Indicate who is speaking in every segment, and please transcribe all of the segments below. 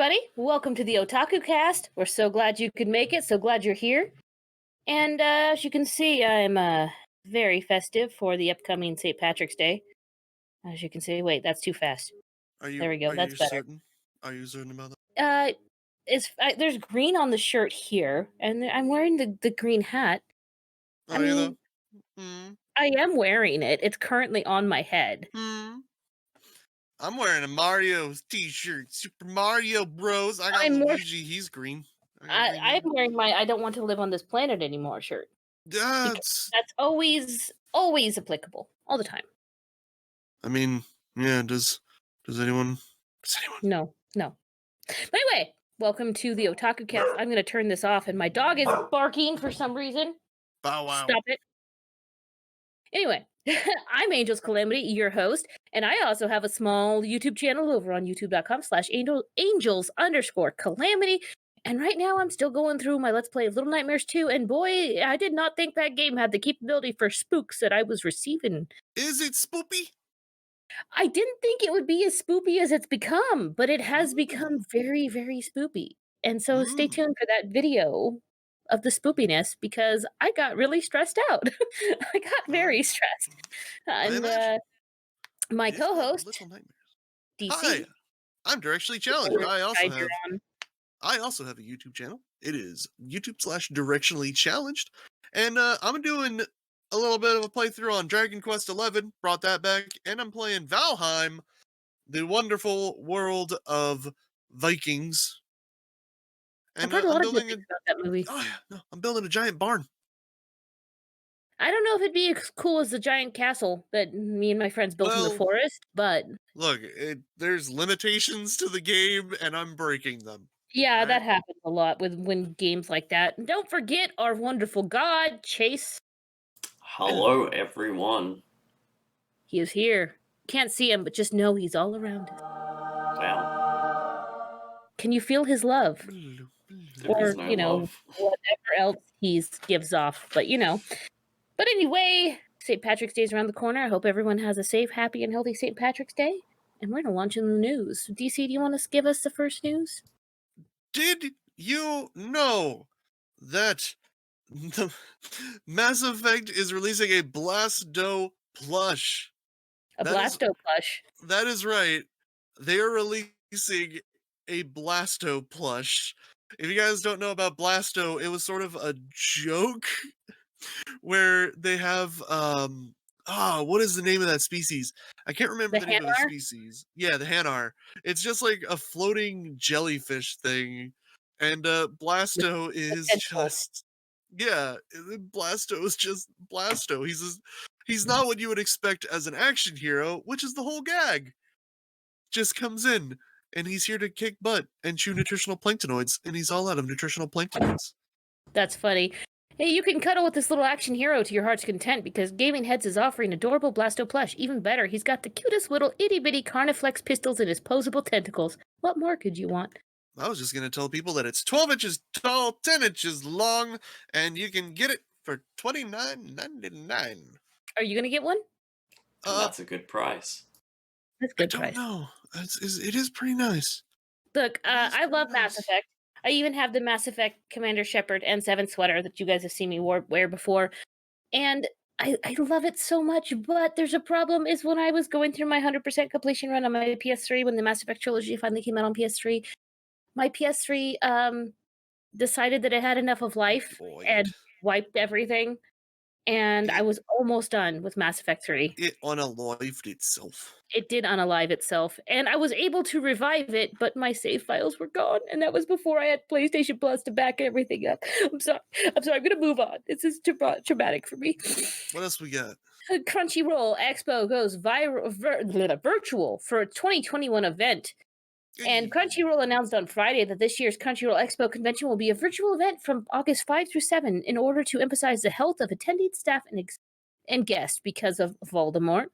Speaker 1: everybody. Welcome to the OtakuCast. We're so glad you could make it. So glad you're here. And as you can see, I'm very festive for the upcoming St. Patrick's Day. As you can see, wait, that's too fast. There we go. That's better.
Speaker 2: Certain? Are you certain about that?
Speaker 1: There's green on the shirt here, and I'm wearing the green hat. I mean, I am wearing it. It's currently on my head.
Speaker 2: I'm wearing a Mario t-shirt. Super Mario Bros. I got Luigi. He's green.
Speaker 1: I'm wearing my I don't want to live on this planet anymore shirt. That's always applicable. All the time.
Speaker 2: I mean, yeah, does anyone?
Speaker 1: No. But anyway, welcome to the OtakuCast. I'm going to turn this off, and my dog is barking for some reason.
Speaker 2: Bow wow.
Speaker 1: Stop it. Anyway, I'm Angel's Calamity, your host, and I also have a small YouTube channel over on youtube.com/angels_calamity. And right now I'm still going through my Let's Play of Little Nightmares 2, and boy, I did not think that game had the capability for spooks that I was receiving.
Speaker 2: Is it spoopy?
Speaker 1: I didn't think it would be as spoopy as it's become, but it has become very, very spoopy. And so stay tuned for that video of the spoopiness, because I got really stressed out. I got very stressed. And my co-host, DC.
Speaker 2: Hi, I'm Directionally Challenged. I also have a YouTube channel. It is YouTube/Directionally Challenged. And I'm doing a little bit of a playthrough on Dragon Quest XI, brought that back, and I'm playing Valheim, the wonderful world of Vikings. And
Speaker 1: I've heard a lot of good things about that movie.
Speaker 2: Oh yeah, no, I'm building a giant barn.
Speaker 1: I don't know if it'd be as cool as the giant castle that me and my friends built in the forest, but...
Speaker 2: Look, there's limitations to the game, and I'm breaking them.
Speaker 1: Yeah, right? That happens a lot when games like that. And don't forget our wonderful god, Chase.
Speaker 3: Hello, everyone.
Speaker 1: He is here. Can't see him, but just know he's all around us.
Speaker 3: Wow.
Speaker 1: Can you feel his love? Or,
Speaker 3: love.
Speaker 1: Whatever else he gives off. But, But anyway, St. Patrick's Day is around the corner. I hope everyone has a safe, happy, and healthy St. Patrick's Day. And we're going to launch in the news. DC, do you want to give us the first news?
Speaker 2: Did you know that the Mass Effect is releasing a Blasto plush?
Speaker 1: Blasto plush?
Speaker 2: That is right. They are releasing a Blasto plush. If you guys don't know about Blasto, it was sort of a joke where they have what is the name of that species? I can't remember the name of the species. Yeah, the Hanar. It's just like a floating jellyfish thing. And Blasto is just Blasto is just Blasto. He's not what you would expect as an action hero, which is the whole gag. Just comes in and he's here to kick butt and chew nutritional planktinoids, and he's all out of nutritional planktinoids.
Speaker 1: That's funny. Hey, you can cuddle with this little action hero to your heart's content, because Gaming Heads is offering adorable Blasto plush. Even better, he's got the cutest little itty-bitty Carniflex pistols in his posable tentacles. What more could you want?
Speaker 2: I was just going to tell people that it's 12 inches tall, 10 inches long, and you can get it for $29.99.
Speaker 1: Are you going to get one?
Speaker 3: That's a good price.
Speaker 1: That's a good price.
Speaker 2: I don't know. It is pretty nice.
Speaker 1: Look, I love Mass Effect. I even have the Mass Effect Commander Shepard N7 sweater that you guys have seen me wear before. And I love it so much, but there's a problem is when I was going through my 100% completion run on my PS3, when the Mass Effect trilogy finally came out on PS3, my PS3 decided that it had enough of life and wiped everything. And I was almost done with Mass Effect 3.
Speaker 2: It unalived itself.
Speaker 1: It did unalive itself. And I was able to revive it, but my save files were gone. And that was before I had PlayStation Plus to back everything up. I'm sorry. I'm going to move on. This is too traumatic for me.
Speaker 2: What else we got?
Speaker 1: Crunchyroll Expo goes virtual for a 2021 event. And Crunchyroll announced on Friday that this year's Crunchyroll Expo convention will be a virtual event from August 5 through 7 in order to emphasize the health of attending staff and guests because of Voldemort.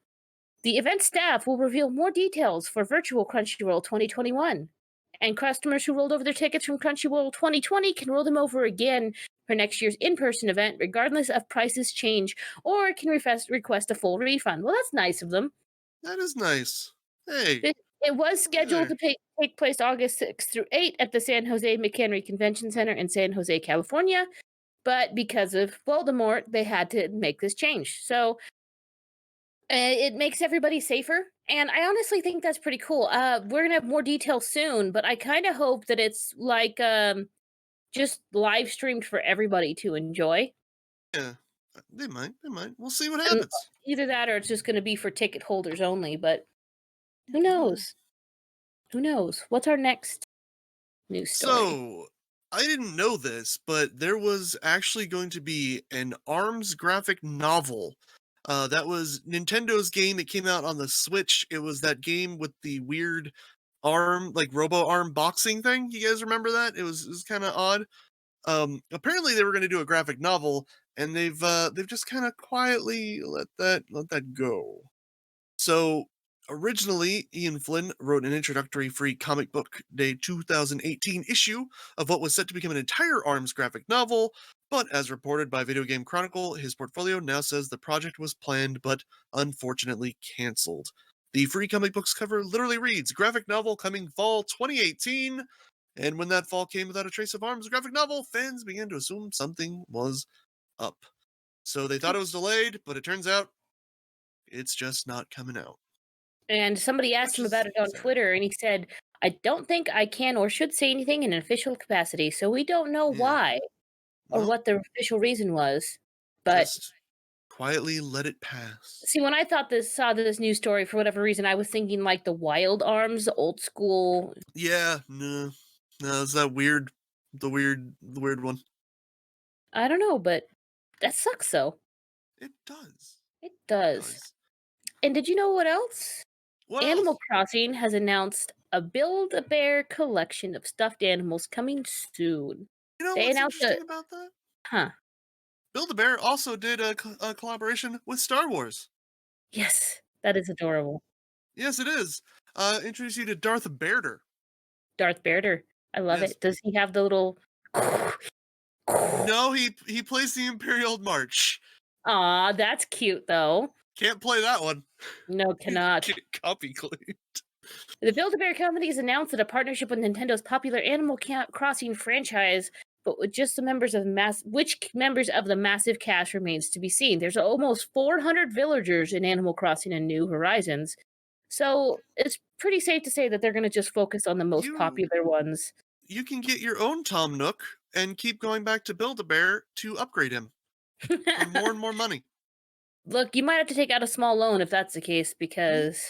Speaker 1: The event staff will reveal more details for virtual Crunchyroll 2021. And customers who rolled over their tickets from Crunchyroll 2020 can roll them over again for next year's in-person event, regardless of prices change, or can request a full refund. Well, that's nice of them.
Speaker 2: That is nice. Hey.
Speaker 1: It was scheduled
Speaker 2: Either.
Speaker 1: to take place August 6th through 8th at the San Jose McHenry Convention Center in San Jose, California, but because of Voldemort, they had to make this change. So it makes everybody safer, and I honestly think that's pretty cool. We're gonna have more details soon, but I kind of hope that it's like just live streamed for everybody to enjoy.
Speaker 2: Yeah, they might. They might. We'll see what
Speaker 1: And
Speaker 2: happens.
Speaker 1: either that or it's just gonna be for ticket holders only. But who
Speaker 2: Mm.
Speaker 1: knows? Who knows? What's our next news story?
Speaker 2: So, I didn't know this, but there was actually going to be an ARMS graphic novel. That was Nintendo's game. It came out on the Switch. It was that game with the weird arm, like robo arm boxing thing. You guys remember that? It was kind of odd. Apparently they were going to do a graphic novel, and they've just kind of quietly let that go. So originally, Ian Flynn wrote an introductory free comic book day 2018 issue of what was set to become an entire ARMS graphic novel, but as reported by Video Game Chronicle, his portfolio now says the project was planned but unfortunately cancelled. The free comic book's cover literally reads, graphic novel coming fall 2018, and when that fall came without a trace of ARMS graphic novel, fans began to assume something was up. So they thought it was delayed, but it turns out it's just not coming out.
Speaker 1: And somebody asked
Speaker 2: Which
Speaker 1: him
Speaker 2: is
Speaker 1: about it on
Speaker 2: sad.
Speaker 1: Twitter, and he said, "I don't think I can or should say anything in an official capacity, so we don't know
Speaker 2: Yeah.
Speaker 1: why or
Speaker 2: Well,
Speaker 1: what the official reason was." But
Speaker 2: just quietly let it pass.
Speaker 1: see, when I saw this news story, for whatever reason, I was thinking like the Wild Arms, the old school.
Speaker 2: Yeah, no, it's that the weird one.
Speaker 1: I don't know, but that sucks. Though
Speaker 2: It does.
Speaker 1: it
Speaker 2: It
Speaker 1: does.
Speaker 2: does.
Speaker 1: And did you know what else?
Speaker 2: What
Speaker 1: Animal
Speaker 2: else?
Speaker 1: Crossing has announced a Build-A-Bear collection of stuffed animals coming soon.
Speaker 2: You know
Speaker 1: They
Speaker 2: what's
Speaker 1: announced a
Speaker 2: interesting about that?
Speaker 1: huh.
Speaker 2: Build-A-Bear also did a collaboration with Star Wars.
Speaker 1: Yes, that is adorable.
Speaker 2: Yes, it is. Introduce you to Darth Vader.
Speaker 1: Darth Vader. I love
Speaker 2: Yes.
Speaker 1: it. Does he have the little
Speaker 2: No, he plays the Imperial March.
Speaker 1: Aw, that's cute though.
Speaker 2: Can't play that one.
Speaker 1: No, cannot.
Speaker 2: Get copy claim.
Speaker 1: The Build-A-Bear company has announced that a partnership with Nintendo's popular Animal Crossing franchise, but with just the members of members of the massive cast remains to be seen. There's almost 400 villagers in Animal Crossing and New Horizons, so it's pretty safe to say that they're going to just focus on the most
Speaker 2: You
Speaker 1: popular ones.
Speaker 2: you can get your own Tom Nook and keep going back to Build-A-Bear to upgrade him for more and more money.
Speaker 1: Look, you might have to take out a small loan if that's the case, because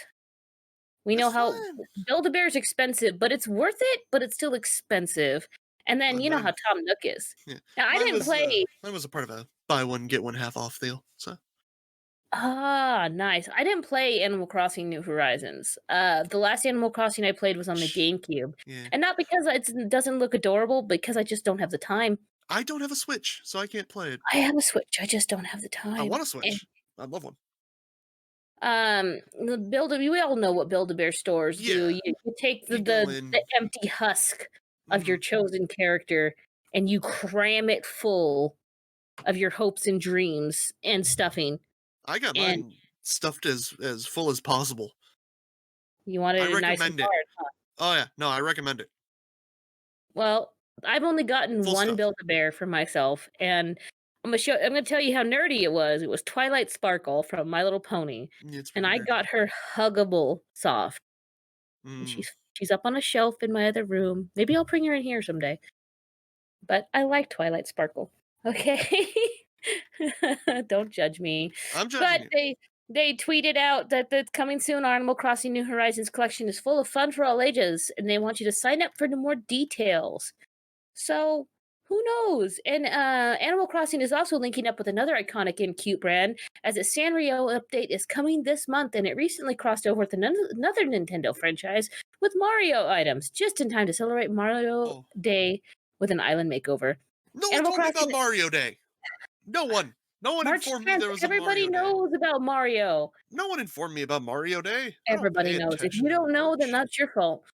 Speaker 1: we know
Speaker 2: That's
Speaker 1: how
Speaker 2: fine.
Speaker 1: Build-A-Bear is expensive, but it's worth it, but it's still expensive. And then you know how
Speaker 2: Mine,
Speaker 1: Tom Nook is.
Speaker 2: yeah,
Speaker 1: Now, I
Speaker 2: mine
Speaker 1: didn't
Speaker 2: was
Speaker 1: play.
Speaker 2: mine was a part of a buy one get one half off deal. So
Speaker 1: Ah, nice. I didn't play Animal Crossing New Horizons. The last Animal Crossing I played was on the
Speaker 2: shh,
Speaker 1: GameCube,
Speaker 2: yeah,
Speaker 1: and not because it doesn't look adorable, because I just don't have the time.
Speaker 2: I don't have a Switch, so I can't play it.
Speaker 1: I have a Switch. I just don't have the
Speaker 2: I
Speaker 1: time.
Speaker 2: want a
Speaker 1: And
Speaker 2: Switch. I'd love one.
Speaker 1: the we all know what Build-A-Bear stores do.
Speaker 2: Yeah,
Speaker 1: You take
Speaker 2: you go
Speaker 1: the
Speaker 2: in.
Speaker 1: empty husk of your
Speaker 2: Mhm.
Speaker 1: chosen character and you cram it full of your hopes and dreams and stuffing.
Speaker 2: I got
Speaker 1: And
Speaker 2: mine stuffed as full as possible.
Speaker 1: you
Speaker 2: I
Speaker 1: wanted it nice and
Speaker 2: recommend it.
Speaker 1: hard, huh?
Speaker 2: Oh yeah, no, I recommend it.
Speaker 1: Well, I've only gotten
Speaker 2: Full
Speaker 1: one
Speaker 2: stuff.
Speaker 1: Build-A-Bear for myself, and I'm gonna tell you how nerdy it was. It was Twilight Sparkle from My Little Pony,
Speaker 2: Yeah, it's
Speaker 1: and
Speaker 2: pretty
Speaker 1: I
Speaker 2: nerdy.
Speaker 1: got her huggable soft. And
Speaker 2: Mm.
Speaker 1: she's up on a shelf in my other room. Maybe I'll bring her in here someday. But I like Twilight Sparkle. Okay? Don't judge me.
Speaker 2: I'm judging
Speaker 1: But
Speaker 2: you.
Speaker 1: they tweeted out that the coming soon Animal Crossing New Horizons collection is full of fun for all ages, and they want you to sign up for the more details. So who knows? And Animal Crossing is also linking up with another iconic and cute brand, as a Sanrio update is coming this month, and it recently crossed over with another Nintendo franchise with Mario items, just in time to celebrate Mario
Speaker 2: Oh,
Speaker 1: Day with an island makeover.
Speaker 2: no one
Speaker 1: Animal
Speaker 2: told me
Speaker 1: Crossing
Speaker 2: about Mario Day. No one. No one
Speaker 1: March
Speaker 2: informed me
Speaker 1: 10th.
Speaker 2: there was a
Speaker 1: Everybody
Speaker 2: Mario Day.
Speaker 1: knows about Mario.
Speaker 2: No one informed me about Mario Day. I don't
Speaker 1: Everybody
Speaker 2: pay
Speaker 1: knows. If
Speaker 2: attention
Speaker 1: you
Speaker 2: in
Speaker 1: don't know, then
Speaker 2: March.
Speaker 1: that's your fault.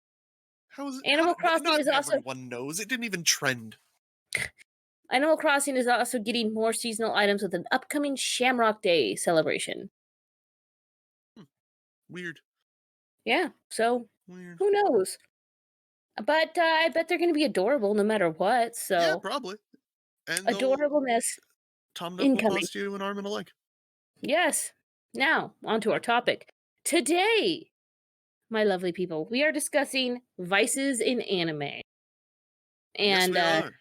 Speaker 2: How is it?
Speaker 1: Animal Crossing
Speaker 2: Not
Speaker 1: is also
Speaker 2: everyone knows. It didn't even trend.
Speaker 1: Animal Crossing is also getting more seasonal items with an upcoming Shamrock Day celebration.
Speaker 2: Weird.
Speaker 1: Yeah, so
Speaker 2: Weird.
Speaker 1: who knows? But I bet they're gonna be adorable no matter what.
Speaker 2: Yeah,
Speaker 1: So
Speaker 2: probably. And they'll
Speaker 1: adorableness
Speaker 2: Tom Nook will
Speaker 1: incoming.
Speaker 2: cost you an arm and a leg.
Speaker 1: Yes. Now on to our topic today, my lovely people. We are discussing vices in anime,
Speaker 2: Yes,
Speaker 1: and
Speaker 2: we are.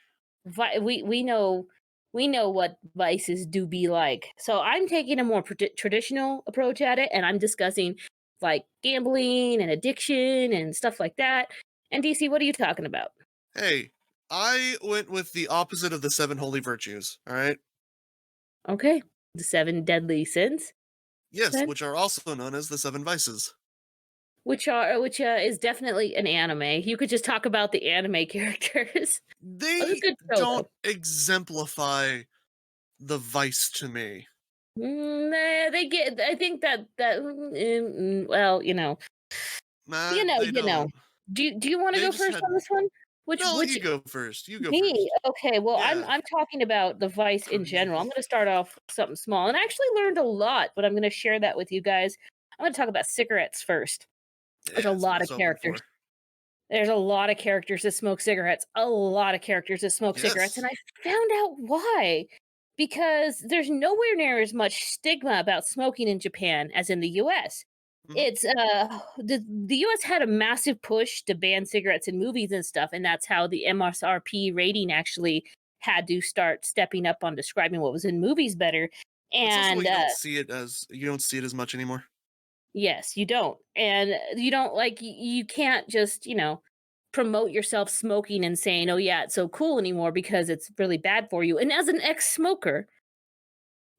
Speaker 1: we know what vices do be like. So I'm taking a more traditional approach at it, and I'm discussing like gambling and addiction and stuff like that. And DC, what are you talking about?
Speaker 2: Hey, I went with the opposite of the seven holy virtues. All right.
Speaker 1: Okay, the seven deadly sins,
Speaker 2: Yes,
Speaker 1: then,
Speaker 2: which are also known as the seven vices.
Speaker 1: which is definitely an anime. You could just talk about the anime characters. It was a
Speaker 2: They
Speaker 1: good show
Speaker 2: don't
Speaker 1: though.
Speaker 2: exemplify the vice to me.
Speaker 1: They get. I think well,
Speaker 2: Nah,
Speaker 1: you know,
Speaker 2: they
Speaker 1: you know.
Speaker 2: don't.
Speaker 1: Do you want to
Speaker 2: They
Speaker 1: go
Speaker 2: just
Speaker 1: first
Speaker 2: had.
Speaker 1: on this one? Which
Speaker 2: No, I'll let
Speaker 1: which
Speaker 2: you go first. You go
Speaker 1: me?
Speaker 2: first.
Speaker 1: Okay, well, I'm
Speaker 2: Yeah.
Speaker 1: I'm talking about the vice in general. I'm going to start off with something small, and I actually learned a lot, but I'm going to share that with you guys. I'm going to talk about cigarettes first.
Speaker 2: Yeah,
Speaker 1: There's a
Speaker 2: that's what I
Speaker 1: lot of
Speaker 2: was hoping
Speaker 1: characters.
Speaker 2: for.
Speaker 1: There's a lot of characters that smoke cigarettes. A lot of characters that smoke cigarettes, and
Speaker 2: Yes.
Speaker 1: I found out why. Because there's nowhere near as much stigma about smoking in Japan as in the US.
Speaker 2: Mhm.
Speaker 1: It's the US had a massive push to ban cigarettes in movies and stuff, and that's how the MSRP rating actually had to start stepping up on describing what was in movies better.
Speaker 2: That's also why
Speaker 1: And
Speaker 2: you don't see it as much anymore.
Speaker 1: yes, you don't. And you don't you can't just, promote yourself smoking and saying, "Oh yeah, it's so cool" anymore because it's really bad for you. And as an ex-smoker,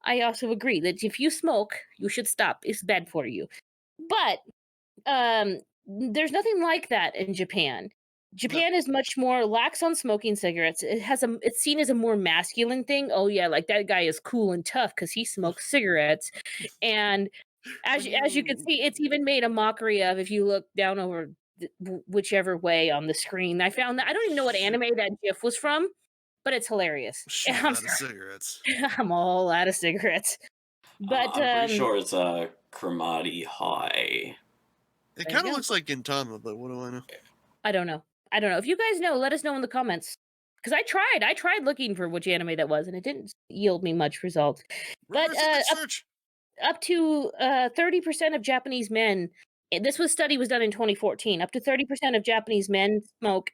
Speaker 1: I also agree that if you smoke, you should stop. It's bad for you. But there's nothing like that in Japan.
Speaker 2: No.
Speaker 1: Japan is much more lax on smoking cigarettes. It's seen as a more masculine thing. Oh yeah, like that guy is cool and tough because he smokes cigarettes. And
Speaker 2: When
Speaker 1: as you can
Speaker 2: you
Speaker 1: see, it's even made a mockery of if you look down over whichever way on the screen. I found that I don't even know what
Speaker 2: sh-
Speaker 1: anime that GIF was from, but it's hilarious.
Speaker 2: she's
Speaker 1: I'm
Speaker 2: out of
Speaker 1: sorry,
Speaker 2: cigarettes.
Speaker 1: I'm all out of cigarettes. But
Speaker 3: I'm pretty sure it's a Cromartie High.
Speaker 2: It
Speaker 1: there you
Speaker 2: kind of
Speaker 1: go.
Speaker 2: looks like Gintama, but what do I know?
Speaker 1: I don't know. I don't know. If you guys know, let us know in the comments. Because I tried looking for which anime that was, and it didn't yield me much results. But
Speaker 2: Reverse image search.
Speaker 1: up to 30% of Japanese men. This study was done in 2014. Up to 30% of Japanese men smoke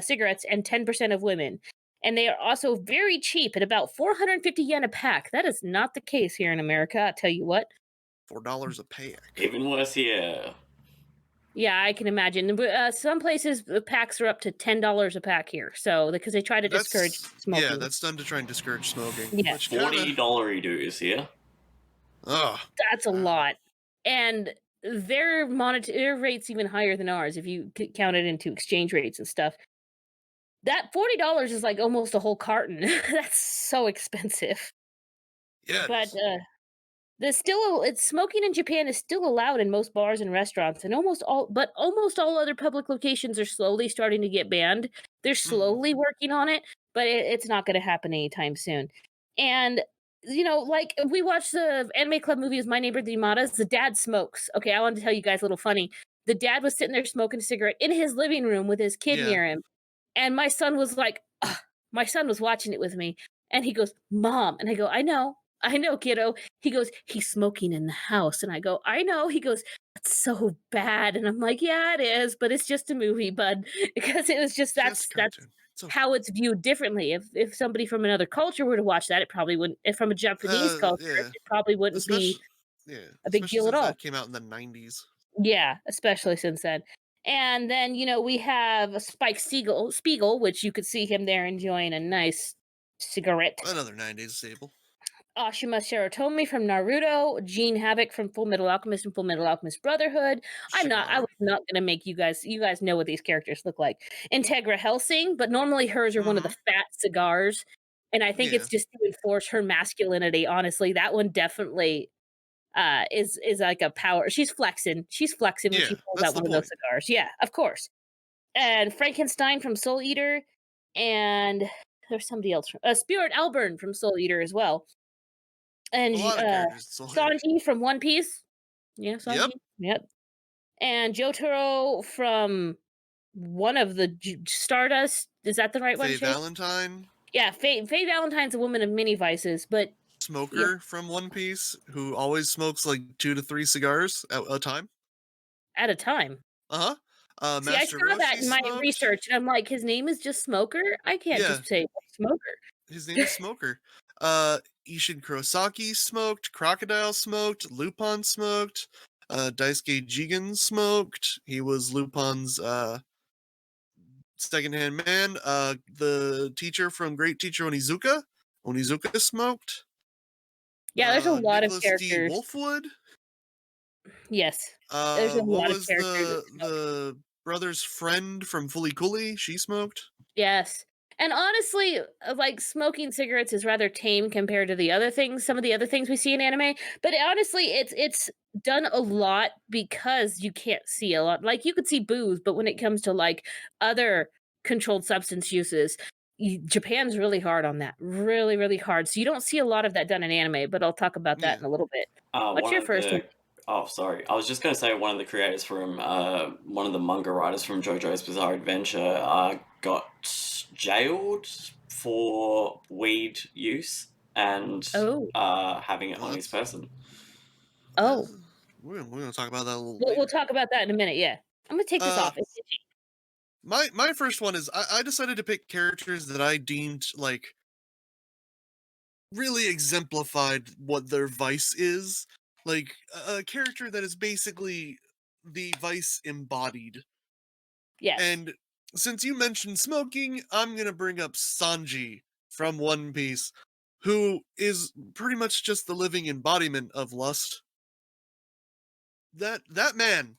Speaker 1: cigarettes, and 10% of women. And they are also very cheap at about 450 yen a pack. That is not the case here in America. I'll tell you what.
Speaker 2: $4 a pack.
Speaker 3: Even worse here.
Speaker 1: Yeah, I can imagine. But some places the packs are up to $10 a pack here. So because they try to discourage smoking.
Speaker 2: That's done to try and discourage smoking,
Speaker 1: Yeah,
Speaker 2: which kind of
Speaker 3: $40 dues here.
Speaker 2: ugh.
Speaker 1: that's a lot. And their rates even higher than ours if you count it into exchange rates and stuff. That $40 is like almost a whole carton. That's so expensive.
Speaker 2: Yeah, it
Speaker 1: But
Speaker 2: is.
Speaker 1: it's smoking in Japan is still allowed in most bars and restaurants, and almost all other public locations are slowly starting to get banned. They're
Speaker 2: Mhm.
Speaker 1: slowly working on it, but it's not going to happen anytime soon. And like we watched the anime club movies, My Neighbor the Yamadas. The dad smokes. Okay, I want to tell you guys a little funny. The dad was sitting there smoking a cigarette in his living room with his kid
Speaker 2: Yeah.
Speaker 1: near him, and my son was like, "Ugh." My son was watching it with me, and he goes, "Mom," and I know, kiddo. He goes, "He's smoking in the house." And I go, "I know." He goes, "That's so bad." And I'm like, "Yeah, it is, but it's just a movie, bud." Because it was just
Speaker 2: Just a
Speaker 1: that's
Speaker 2: cartoon. It's okay.
Speaker 1: how it's viewed differently. If somebody from another culture were to watch that, it probably wouldn't. If from a Japanese culture,
Speaker 2: Yeah.
Speaker 1: it probably wouldn't be
Speaker 2: Especially yeah,
Speaker 1: a big
Speaker 2: especially
Speaker 1: deal at
Speaker 2: since
Speaker 1: all.
Speaker 2: that came out in the 90s.
Speaker 1: Yeah, especially since then. And then, we have a Spiegel, which you could see him there enjoying a nice cigarette.
Speaker 2: Another 90s staple.
Speaker 1: Ashima Shiratomi from Naruto, Jean Havoc from Full Metal Alchemist and Full Metal Alchemist Brotherhood. I
Speaker 2: Shikamaru.
Speaker 1: was not gonna make you guys know what these characters look like. Integra Helsing, but normally hers are one of the
Speaker 2: Mhm.
Speaker 1: fat cigars. And I think
Speaker 2: Yeah.
Speaker 1: it's just to enforce her masculinity, honestly. That one definitely is like a power. She's flexing when she
Speaker 2: Yeah,
Speaker 1: pulls
Speaker 2: that's
Speaker 1: out
Speaker 2: the
Speaker 1: one of those
Speaker 2: point.
Speaker 1: cigars. Yeah, of course. And Frankenstein from Soul Eater, and there's somebody else from Spirit Alburn from Soul Eater as well. And
Speaker 2: A lot of characters in Soul Eater.
Speaker 1: Sanji from One Piece. Yeah,
Speaker 2: Yep.
Speaker 1: Sanji. Yep. and Jotaro from one of the Stardust. Is that the right one,
Speaker 2: Faye
Speaker 1: Shay?
Speaker 2: Valentine,
Speaker 1: Yeah, Faye Valentine's a woman of many vices, but yeah,
Speaker 2: Smoker from One Piece, who always smokes like 2 to 3 cigars at a time.
Speaker 1: at a time.
Speaker 2: Uh-huh.
Speaker 1: See, I
Speaker 2: Master
Speaker 1: saw that
Speaker 2: Roshi
Speaker 1: in my
Speaker 2: smoked.
Speaker 1: research, and I'm like, his name is just Smoker? I can't
Speaker 2: Yeah,
Speaker 1: just say Smoker.
Speaker 2: his name is Smoker. Uh, Ishin Kurosaki smoked, Crocodile smoked, Lupin smoked, Daisuke Jigen smoked. He was Lupin's second-hand man. The teacher from Great Teacher Onizuka smoked.
Speaker 1: Yeah, there's a lot of
Speaker 2: Nicholas D.
Speaker 1: characters.
Speaker 2: Wolfwood.
Speaker 1: Yes, there's a
Speaker 2: What
Speaker 1: lot of
Speaker 2: was
Speaker 1: characters that smoke.
Speaker 2: the brother's friend from Fully Cooley? She smoked.
Speaker 1: Yes. And honestly, like smoking cigarettes is rather tame compared to the other things, some of the other things we see in anime. But honestly, it's done a lot because you can't see a lot. Like you could see booze, but when it comes to like other controlled substance uses, Japan's really hard on that. Really, really hard. So you don't see a lot of that done in anime, but I'll talk about that
Speaker 2: Yeah.
Speaker 1: in a little bit. What's
Speaker 3: One
Speaker 1: your
Speaker 3: of
Speaker 1: first one?
Speaker 3: the Oh, sorry. I was just going to say one of the creators from one of the manga writers from JoJo's Bizarre Adventure got jailed for weed use and
Speaker 1: Oh,
Speaker 3: having it
Speaker 2: Well,
Speaker 3: on his person.
Speaker 1: oh.
Speaker 2: we're gonna talk about that a little
Speaker 1: We'll
Speaker 2: later.
Speaker 1: talk about that in a minute. Yeah. I'm gonna take this
Speaker 2: Uh,
Speaker 1: off.
Speaker 2: my first one is I decided to pick characters that I deemed like really exemplified what their vice is. Like a character that is basically the vice embodied.
Speaker 1: Yes.
Speaker 2: And since you mentioned smoking, I'm gonna bring up Sanji from One Piece, who is pretty much just the living embodiment of lust. That man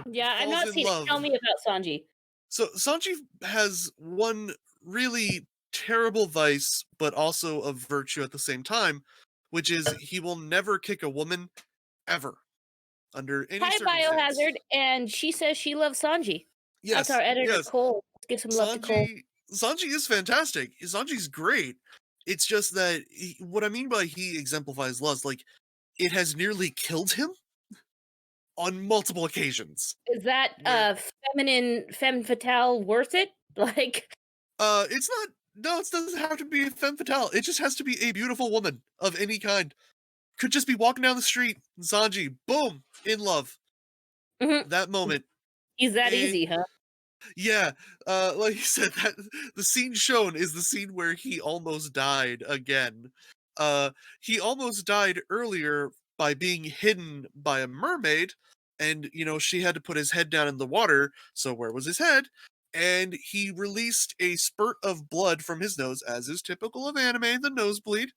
Speaker 1: Yeah, I've
Speaker 2: falls
Speaker 1: not
Speaker 2: in
Speaker 1: seen it.
Speaker 2: love.
Speaker 1: Tell me about Sanji.
Speaker 2: So Sanji has one really terrible vice, but also a virtue at the same time, which is he will never kick a woman ever under any
Speaker 1: Hi,
Speaker 2: circumstance.
Speaker 1: Biohazard, and she says she loves Sanji. That's our
Speaker 2: Yes,
Speaker 1: editor,
Speaker 2: yes.
Speaker 1: Cole. Let's give some love to Cole.
Speaker 2: Sanji is fantastic. Sanji's great. It's just that what I mean by he exemplifies lust, like it has nearly killed him on multiple occasions.
Speaker 1: Is that
Speaker 2: Where
Speaker 1: feminine femme fatale worth it? Like,
Speaker 2: it's not. No, it doesn't have to be a femme fatale. It just has to be a beautiful woman of any kind. Could just be walking down the street, Sanji, boom, in love.
Speaker 1: mhm,
Speaker 2: That moment.
Speaker 1: he's that
Speaker 2: And
Speaker 1: easy, huh?
Speaker 2: yeah, like you said, that the scene shown is the scene where he almost died again. He almost died earlier by being hidden by a mermaid, and she had to put his head down in the water. So where was his head? And he released a spurt of blood from his nose, as is typical of anime, the nosebleed.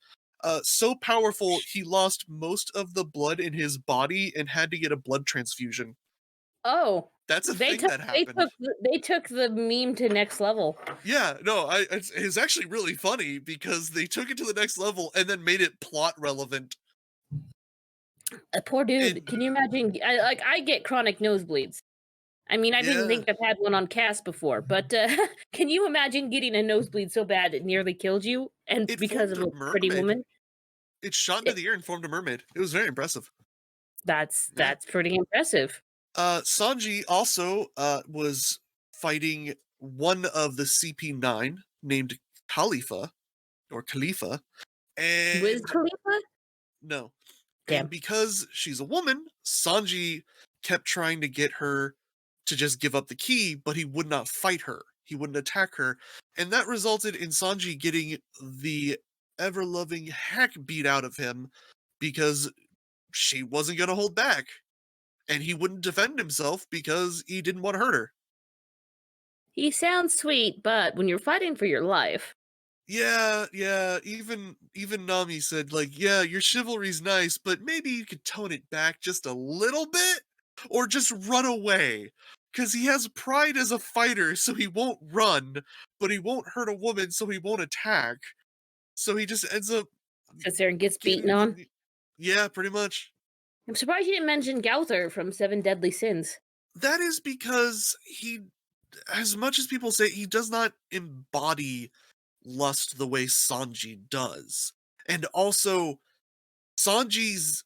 Speaker 2: So powerful, he lost most of the blood in his body and had to get a blood transfusion.
Speaker 1: Oh,
Speaker 2: That's a
Speaker 1: they
Speaker 2: thing
Speaker 1: took
Speaker 2: that
Speaker 1: they
Speaker 2: happened.
Speaker 1: took they took the meme to next level.
Speaker 2: Yeah, no, it's actually really funny because they took it to the next level and then made it plot relevant.
Speaker 1: Poor dude.
Speaker 2: And
Speaker 1: Can you imagine? I get chronic nosebleeds. I mean, I didn't
Speaker 2: yeah,
Speaker 1: think I've had one on cast before, but can you imagine getting a nosebleed so bad it nearly killed you, and
Speaker 2: it
Speaker 1: because
Speaker 2: formed
Speaker 1: of
Speaker 2: a
Speaker 1: a pretty
Speaker 2: mermaid.
Speaker 1: woman?
Speaker 2: It shot into
Speaker 1: It,
Speaker 2: the air and formed a mermaid. It was very impressive. Yeah.
Speaker 1: that's pretty impressive.
Speaker 2: Sanji also was fighting one of the CP9 named Khalifa or Khalifa,
Speaker 1: Wiz
Speaker 2: and
Speaker 1: Khalifa?
Speaker 2: no, and
Speaker 1: Damn.
Speaker 2: because she's a woman, Sanji kept trying to get her to just give up the key, but he would not fight her. He wouldn't attack her. And that resulted in Sanji getting the ever loving heck beat out of him because she wasn't going to hold back. And he wouldn't defend himself because he didn't want to hurt her.
Speaker 1: He sounds sweet, but when you're fighting for your life,
Speaker 2: Yeah. Even Nami said, like, yeah, your chivalry's nice, but maybe you could tone it back just a little bit, or just run away. Cause he has pride as a fighter, so he won't run, but he won't hurt a woman, so he won't attack. So he just ends up
Speaker 1: sits there and gets beaten
Speaker 2: getting
Speaker 1: on.
Speaker 2: yeah, pretty much.
Speaker 1: I'm surprised you didn't mention Gauther from Seven Deadly Sins.
Speaker 2: That is because he, as much as people say, he does not embody lust the way Sanji does. And also, Sanji's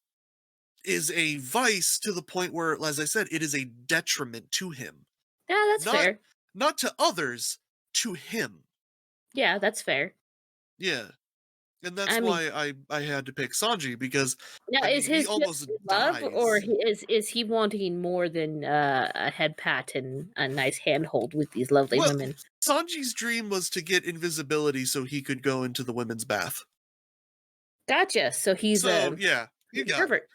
Speaker 2: is a vice to the point where, as I said, it is a detriment to him.
Speaker 1: Yeah, that's
Speaker 2: Not
Speaker 1: fair.
Speaker 2: not to others, to him.
Speaker 1: Yeah, that's fair.
Speaker 2: Yeah. And that's
Speaker 1: I mean,
Speaker 2: why I had to pick Sanji, because
Speaker 1: now
Speaker 2: I
Speaker 1: is
Speaker 2: mean he
Speaker 1: his just
Speaker 2: almost
Speaker 1: love, or
Speaker 2: dies.
Speaker 1: is he wanting more than a head pat and a nice handhold with these lovely
Speaker 2: Well,
Speaker 1: women?
Speaker 2: Sanji's dream was to get invisibility so he could go into the women's bath.
Speaker 1: Gotcha. So he's
Speaker 2: So
Speaker 1: a
Speaker 2: yeah, you got it.
Speaker 1: pervert.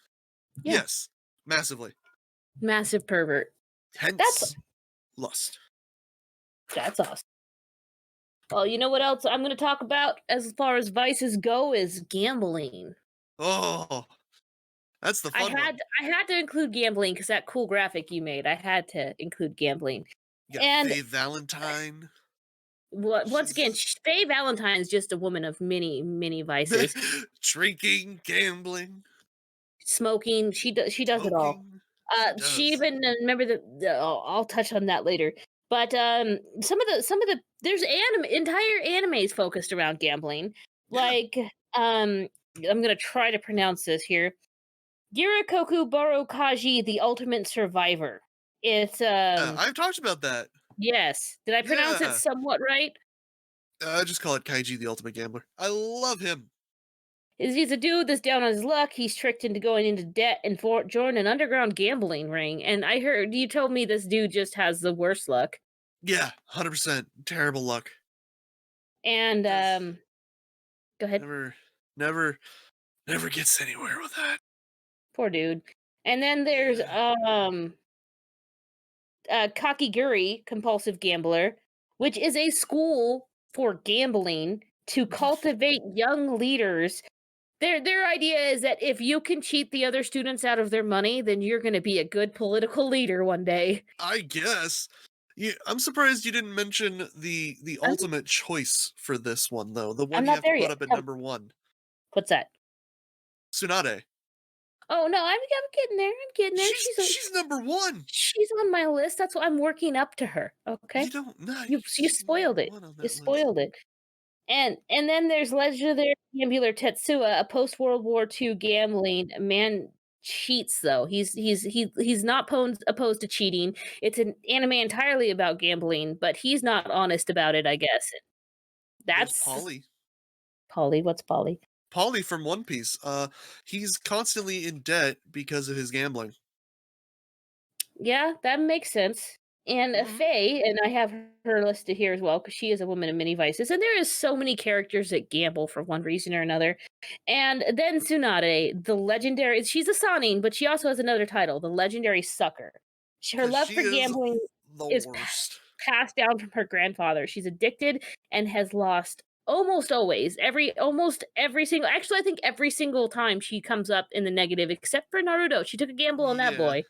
Speaker 1: Yeah,
Speaker 2: Yes, massively.
Speaker 1: massive pervert. That's
Speaker 2: Hence lust.
Speaker 1: that's awesome. Well, you know what else I'm going to talk about as far as vices go is gambling.
Speaker 2: Oh, that's the fun one.
Speaker 1: I had to include gambling because that cool graphic you made. I had to include gambling.
Speaker 2: You got
Speaker 1: And
Speaker 2: Faye Valentine.
Speaker 1: once again,
Speaker 2: She's
Speaker 1: Faye Valentine is just a woman of many vices.
Speaker 2: drinking, gambling,
Speaker 1: Smoking, she does it all.
Speaker 2: smoking. She
Speaker 1: She
Speaker 2: does.
Speaker 1: even remember I'll touch on that later. But some of the there's entire animes focused around gambling.
Speaker 2: Yeah.
Speaker 1: Like I'm gonna try to pronounce this here. Girakoku Kaji, the Ultimate Survivor. It's
Speaker 2: I've talked about that.
Speaker 1: yes. Did I pronounce it
Speaker 2: Yeah.
Speaker 1: somewhat right?
Speaker 2: I just call it Kaiji the Ultimate Gambler. I love him.
Speaker 1: He's a dude that's down on his luck. He's tricked into going into debt and joined an underground gambling ring. And I heard you told me this dude just has the worst luck.
Speaker 2: Yeah, 100%. Terrible luck.
Speaker 1: And
Speaker 2: Does
Speaker 1: go ahead.
Speaker 2: never gets anywhere with that.
Speaker 1: Poor dude. And then there's Kakiguri, compulsive gambler, which is a school for gambling to cultivate young leaders. Their idea is that if you can cheat the other students out of their money, then you're going to be a good political leader one day.
Speaker 2: I guess. I'm surprised you didn't mention the
Speaker 1: I'm,
Speaker 2: ultimate choice for this one, though. The
Speaker 1: I'm
Speaker 2: one you
Speaker 1: not
Speaker 2: have to
Speaker 1: there
Speaker 2: put
Speaker 1: yet.
Speaker 2: up at
Speaker 1: Tell me,
Speaker 2: number 1.
Speaker 1: what's that?
Speaker 2: Tsunade.
Speaker 1: Oh no, I'm getting there. I'm getting there.
Speaker 2: She's number 1.
Speaker 1: She's on my list. That's why I'm working up to her. Okay,
Speaker 2: You don't know.
Speaker 1: you
Speaker 2: She's number
Speaker 1: spoiled it.
Speaker 2: 1 on
Speaker 1: You
Speaker 2: that list.
Speaker 1: spoiled it. And then there's legendary gambler Tetsuya, a post World War II gambling man. Cheats though. He's not opposed to cheating. It's an anime entirely about gambling, but he's not honest about it, I guess.
Speaker 2: There's
Speaker 1: That's
Speaker 2: Polly.
Speaker 1: Polly. What's Polly?
Speaker 2: Polly from One Piece. He's constantly in debt because of his gambling.
Speaker 1: Yeah, that makes sense. And
Speaker 2: Mhm.
Speaker 1: Faye, and I have her listed here as well because she is a woman of many vices. And there is so many characters that gamble for one reason or another. And then Tsunade, the legendary, she's a Sanin, but she also has another title, the legendary sucker. Her
Speaker 2: 'Cause
Speaker 1: love
Speaker 2: she
Speaker 1: for
Speaker 2: is
Speaker 1: gambling
Speaker 2: the
Speaker 1: is
Speaker 2: worst.
Speaker 1: passed down from her grandfather. She's addicted and has lost almost every single, actually, I think every single time she comes up in the negative, except for Naruto. She took a gamble on that
Speaker 2: Yeah.
Speaker 1: boy.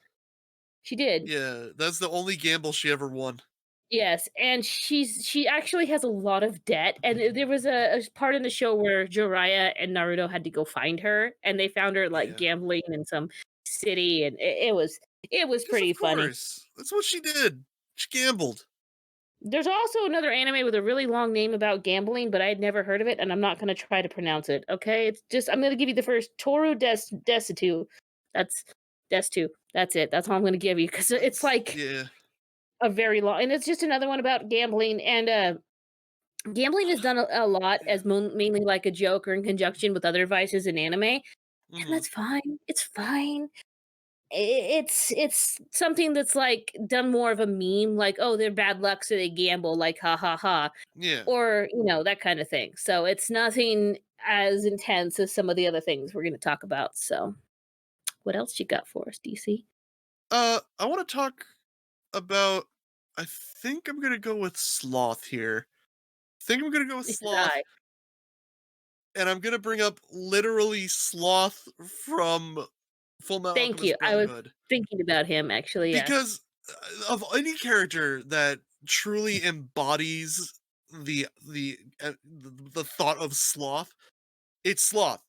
Speaker 1: She did.
Speaker 2: Yeah, that's the only gamble she ever won.
Speaker 1: Yes, and she actually has a lot of debt, and there was a part in the show where Jiraiya and Naruto had to go find her, and they found her, like,
Speaker 2: Yeah.
Speaker 1: gambling in some city, and it was
Speaker 2: 'Cause
Speaker 1: pretty
Speaker 2: of
Speaker 1: funny.
Speaker 2: course. That's what she did. She gambled.
Speaker 1: There's also another anime with a really long name about gambling, but I had never heard of it, and I'm not gonna try to pronounce it, okay? It's just I'm gonna give you the first Toru Desitu. That's Destu. That's it. That's all I'm gonna give you because it's like
Speaker 2: Yeah.
Speaker 1: a very long, and it's just another one about gambling, and gambling is done a lot as mainly like a joke or in conjunction with other vices in anime, and
Speaker 2: Mhm.
Speaker 1: that's fine. It's fine. It's something that's like done more of a meme, like, oh, they're bad luck, so they gamble, like ha ha ha,
Speaker 2: Yeah.
Speaker 1: or that kind of thing. So it's nothing as intense as some of the other things we're going to talk about. So, what else you got for us, DC?
Speaker 2: I wanna talk about, I think I'm gonna go with Sloth here. I think I'm gonna go with
Speaker 1: This is
Speaker 2: Sloth,
Speaker 1: I.
Speaker 2: and I'm gonna bring up literally Sloth from Fullmetal
Speaker 1: Thank you.
Speaker 2: Alchemist
Speaker 1: I was
Speaker 2: Brotherhood.
Speaker 1: thinking about him actually. Yeah.
Speaker 2: Because, of any character that truly embodies the thought of sloth, it's Sloth.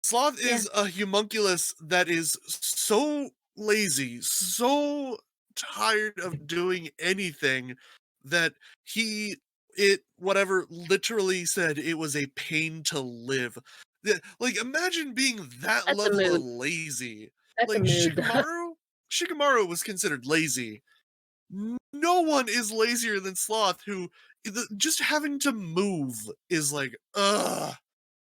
Speaker 2: Sloth
Speaker 1: Yeah.
Speaker 2: is a homunculus that is so lazy, so tired of doing anything, that whatever literally said it was a pain to live. Yeah, like, imagine being that
Speaker 1: That's a
Speaker 2: level of
Speaker 1: mood.
Speaker 2: lazy.
Speaker 1: That's a
Speaker 2: Like,
Speaker 1: mood.
Speaker 2: Shikamaru was considered lazy. No one is lazier than Sloth, who just having to move is like, ugh,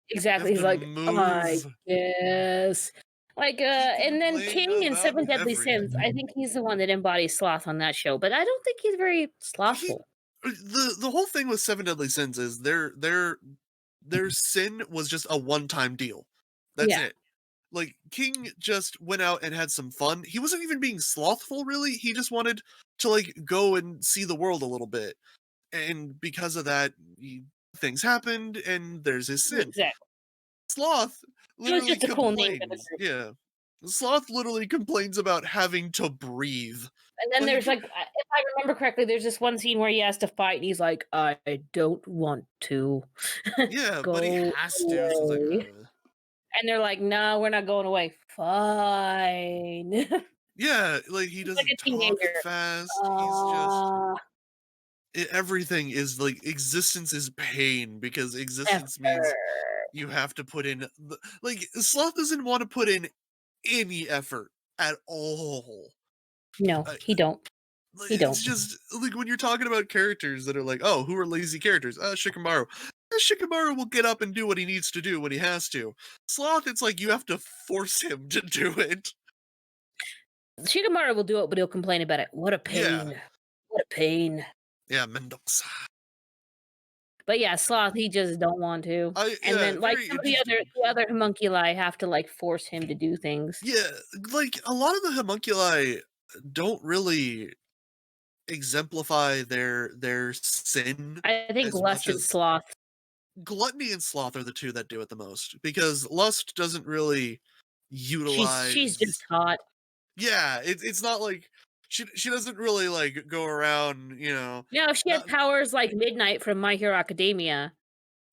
Speaker 2: you
Speaker 1: Exactly.
Speaker 2: have
Speaker 1: He's
Speaker 2: to
Speaker 1: like, I
Speaker 2: move.
Speaker 1: guess. Like,
Speaker 2: He
Speaker 1: and then
Speaker 2: complained
Speaker 1: King in
Speaker 2: about
Speaker 1: Seven Deadly Sins, I
Speaker 2: everything.
Speaker 1: think he's the one that embodies sloth on that show, but I don't think he's very
Speaker 2: He
Speaker 1: slothful.
Speaker 2: the whole thing with Seven Deadly Sins is their sin was just a one-time deal. That's
Speaker 1: Yeah,
Speaker 2: it. Like, King just went out and had some fun. He wasn't even being slothful, really. He just wanted to, like, go and see the world a little bit. And because of that, things happened, and there's his sin.
Speaker 1: exactly.
Speaker 2: Sloth
Speaker 1: It was
Speaker 2: literally
Speaker 1: just a cool name for the
Speaker 2: complains.
Speaker 1: group.
Speaker 2: Yeah. Sloth literally complains about having to breathe.
Speaker 1: And then
Speaker 2: Like,
Speaker 1: there's like, if I remember correctly, there's this one scene where he has to fight, and he's like, "I don't want to
Speaker 2: yeah, but he
Speaker 1: go
Speaker 2: has to. So it's like,
Speaker 1: away," and they're like, "No, we're not going away." Fine. He's
Speaker 2: yeah, like, he
Speaker 1: like a
Speaker 2: doesn't talk
Speaker 1: teenager.
Speaker 2: fast. He's just
Speaker 1: Uh,
Speaker 2: everything is like existence is pain because existence means
Speaker 1: effort.
Speaker 2: you have to put in like Sloth doesn't want to put in any effort at all.
Speaker 1: No,
Speaker 2: Uh,
Speaker 1: he don't.
Speaker 2: like,
Speaker 1: He
Speaker 2: it's
Speaker 1: don't.
Speaker 2: just like when you're talking about characters that are like, oh, who are lazy characters? Shikamaru. Shikamaru will get up and do what he needs to do when he has to. Sloth, it's like you have to force him to do it.
Speaker 1: Shikamaru will do it, but he'll complain about it. What a
Speaker 2: Yeah,
Speaker 1: pain. What a pain.
Speaker 2: yeah, Mendoza.
Speaker 1: But yeah, Sloth, he just don't want to. And
Speaker 2: Yeah,
Speaker 1: then like
Speaker 2: very
Speaker 1: some of the
Speaker 2: interesting.
Speaker 1: other homunculi have to like force him to do things.
Speaker 2: Yeah, like a lot of the homunculi don't really exemplify their sin
Speaker 1: I think
Speaker 2: as
Speaker 1: Lust
Speaker 2: much
Speaker 1: and
Speaker 2: as
Speaker 1: Sloth.
Speaker 2: gluttony and sloth are the two that do it the most because lust doesn't really
Speaker 1: She's just
Speaker 2: utilize.
Speaker 1: hot.
Speaker 2: Yeah, it's not like she doesn't really like go around,
Speaker 1: Now, if she had
Speaker 2: not
Speaker 1: powers like Midnight from My Hero Academia,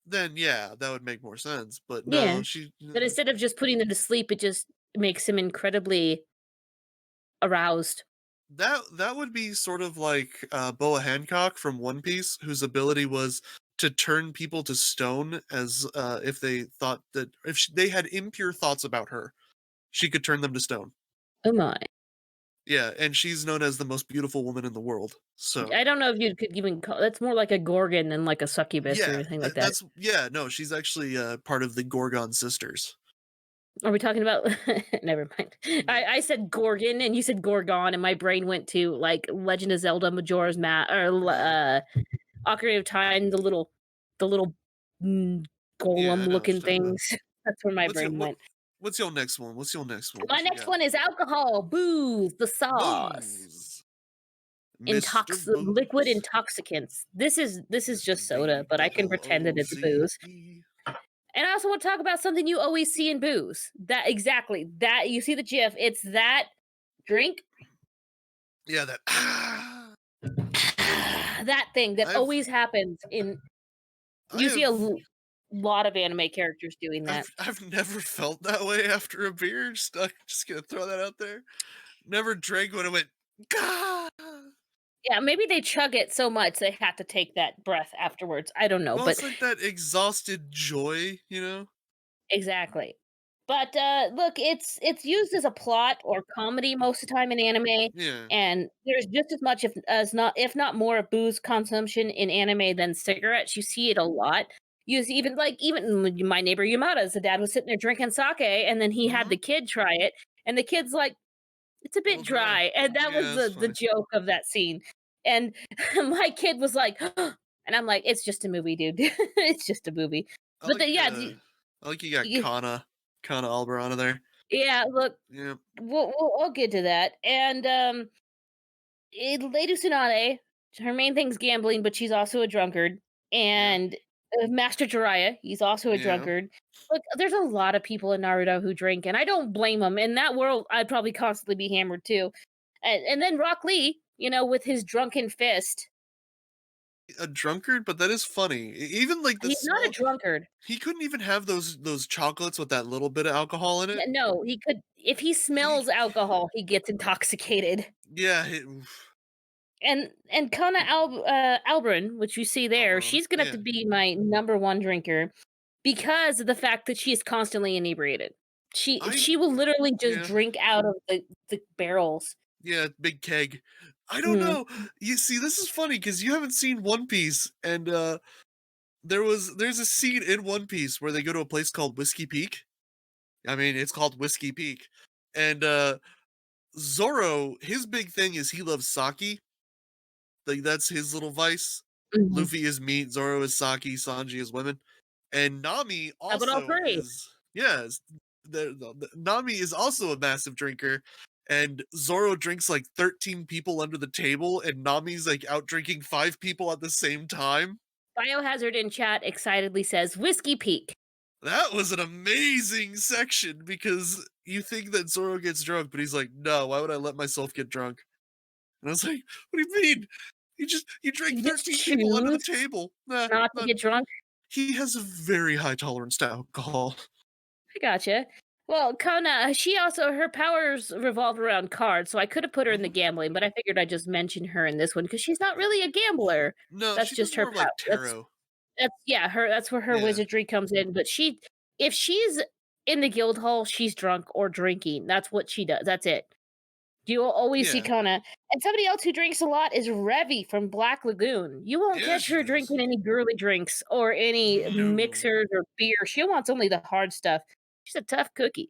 Speaker 2: then yeah, that would make more sense. But
Speaker 1: yeah.
Speaker 2: no, she
Speaker 1: But instead of just putting them to sleep, it just makes him incredibly aroused.
Speaker 2: that would be sort of like Boa Hancock from One Piece, whose ability was to turn people to stone as if they thought that if they had impure thoughts about her, she could turn them to stone.
Speaker 1: Oh my.
Speaker 2: Yeah, and she's known as the most beautiful woman in the world. So
Speaker 1: I don't know if you could even call that's more like a Gorgon than like a succubus or
Speaker 2: yeah,
Speaker 1: anything like that.
Speaker 2: that's yeah. No, she's actually part of the Gorgon sisters.
Speaker 1: Are we talking about never mind.
Speaker 2: Yeah,
Speaker 1: I said Gorgon and you said Gorgon and my brain went to like Legend of Zelda Majora's Mask or
Speaker 2: yeah,
Speaker 1: Ocarina of Time, the little mm,
Speaker 2: yeah.
Speaker 1: golem
Speaker 2: I know what
Speaker 1: looking
Speaker 2: you're talking about.
Speaker 1: things. That's where my
Speaker 2: What's your
Speaker 1: brain
Speaker 2: what?
Speaker 1: went.
Speaker 2: What's your next one? What's your next one?
Speaker 1: My
Speaker 2: What you
Speaker 1: next
Speaker 2: got?
Speaker 1: one is alcohol, booze, the sauce.
Speaker 2: Booze, Mister
Speaker 1: Liquid
Speaker 2: Booze.
Speaker 1: intoxicants. This is
Speaker 2: Mr.
Speaker 1: just soda, but I can pretend that it's booze.
Speaker 2: BOOZE.
Speaker 1: And I also want to talk about something you always see in booze. That exactly. That you see the GIF. It's that drink,
Speaker 2: Yeah, that.
Speaker 1: that thing that
Speaker 2: I've
Speaker 1: always happens in.
Speaker 2: I
Speaker 1: You see
Speaker 2: have
Speaker 1: lot of anime characters doing that.
Speaker 2: I've never felt that way after a beer. Just gonna throw that out there. Never drank when it went. Gah!
Speaker 1: Yeah, maybe they chug it so much they have to take that breath afterwards. I don't know,
Speaker 2: Well,
Speaker 1: but
Speaker 2: it's like that exhausted joy, you know?
Speaker 1: exactly. But look, it's used as a plot or comedy most of the time in anime,
Speaker 2: Yeah.
Speaker 1: and there's just as much if not more booze consumption in anime than cigarettes. You see it a lot. You see even my neighbor Yamada's the dad was sitting there drinking sake, and then he had
Speaker 2: Hmm.
Speaker 1: the kid try it, and the kid's like, "It's a
Speaker 2: A
Speaker 1: bit
Speaker 2: little dry.
Speaker 1: dry," and that was
Speaker 2: Yeah, that's
Speaker 1: the
Speaker 2: funny.
Speaker 1: joke of that scene. And my kid was like, and I'm like, "It's just a movie, dude. It's just a movie."
Speaker 2: I
Speaker 1: But
Speaker 2: like
Speaker 1: yeah,
Speaker 2: I like you got Kana Albarana there.
Speaker 1: yeah. Look,
Speaker 2: Yeah.
Speaker 1: we'll get to that. And Lady Tsunade, her main thing's gambling, but she's also a drunkard.
Speaker 2: Yeah.
Speaker 1: And Master Jiraiya, he's also a
Speaker 2: Yeah.
Speaker 1: drunkard. Look, there's a lot of people in Naruto who drink, and I don't blame them. In that world, I'd probably constantly be hammered too. And then Rock Lee, with his drunken fist,
Speaker 2: A drunkard, but that is funny. Even like the
Speaker 1: he's not a
Speaker 2: small
Speaker 1: drunkard.
Speaker 2: he couldn't even have those chocolates with that little bit of alcohol in it.
Speaker 1: No, he could. If he
Speaker 2: He
Speaker 1: smells alcohol, he gets intoxicated.
Speaker 2: yeah, oof,
Speaker 1: And Kana Albrin, which you see there,
Speaker 2: Albarana.
Speaker 1: she's gonna have to
Speaker 2: Yeah.
Speaker 1: be my number one drinker. because of the fact that she is constantly inebriated. She
Speaker 2: I
Speaker 1: she will literally just
Speaker 2: yeah.
Speaker 1: drink out of the barrels.
Speaker 2: Yeah, big keg. I don't
Speaker 1: Mhm.
Speaker 2: know. You see, this is funny because you haven't seen One Piece, and there's a scene in One Piece where they go to a place called Whiskey Peak. I mean, it's called Whiskey Peak, and Zoro, his big thing is he loves sake. Like that's his little vice.
Speaker 1: Mhm.
Speaker 2: Luffy is meat, Zoro is sake, Sanji is women, and Nami
Speaker 1: How about all
Speaker 2: also
Speaker 1: 3?
Speaker 2: is Nami is also a massive drinker, and Zoro drinks like 13 people under the table, and Nami's like out drinking 5 people at the same time.
Speaker 1: Biohazard in chat excitedly says, "Whiskey Peak."
Speaker 2: That was an amazing section because you think that Zoro gets drunk, but he's like, "No, why would I let myself get drunk?" And I was like, "What do you mean? You drank
Speaker 1: You just
Speaker 2: 13 people under the
Speaker 1: choose
Speaker 2: table." Nah,
Speaker 1: not to
Speaker 2: not
Speaker 1: get drunk?
Speaker 2: he has a very high tolerance to alcohol.
Speaker 1: I gotcha. Well, Kona, she also her powers revolve around cards, so I could have put her in the
Speaker 2: Mhm.
Speaker 1: gambling, but I figured I'd just mention her in this one because she's not really a gambler.
Speaker 2: No,
Speaker 1: That's
Speaker 2: she does
Speaker 1: just her
Speaker 2: more of
Speaker 1: power.
Speaker 2: like tarot.
Speaker 1: That's yeah, her that's where her
Speaker 2: Yeah,
Speaker 1: wizardry comes in. But if she's in the guild hall, she's drunk or drinking. That's what she does. That's it. You will always see
Speaker 2: yeah,
Speaker 1: Kona. And somebody else who drinks a lot is Revy from Black Lagoon. You won't
Speaker 2: yeah.
Speaker 1: catch
Speaker 2: She
Speaker 1: her
Speaker 2: does.
Speaker 1: drinking any girly drinks or any
Speaker 2: No.
Speaker 1: mixers or beer. She wants only the hard stuff. She's a tough cookie.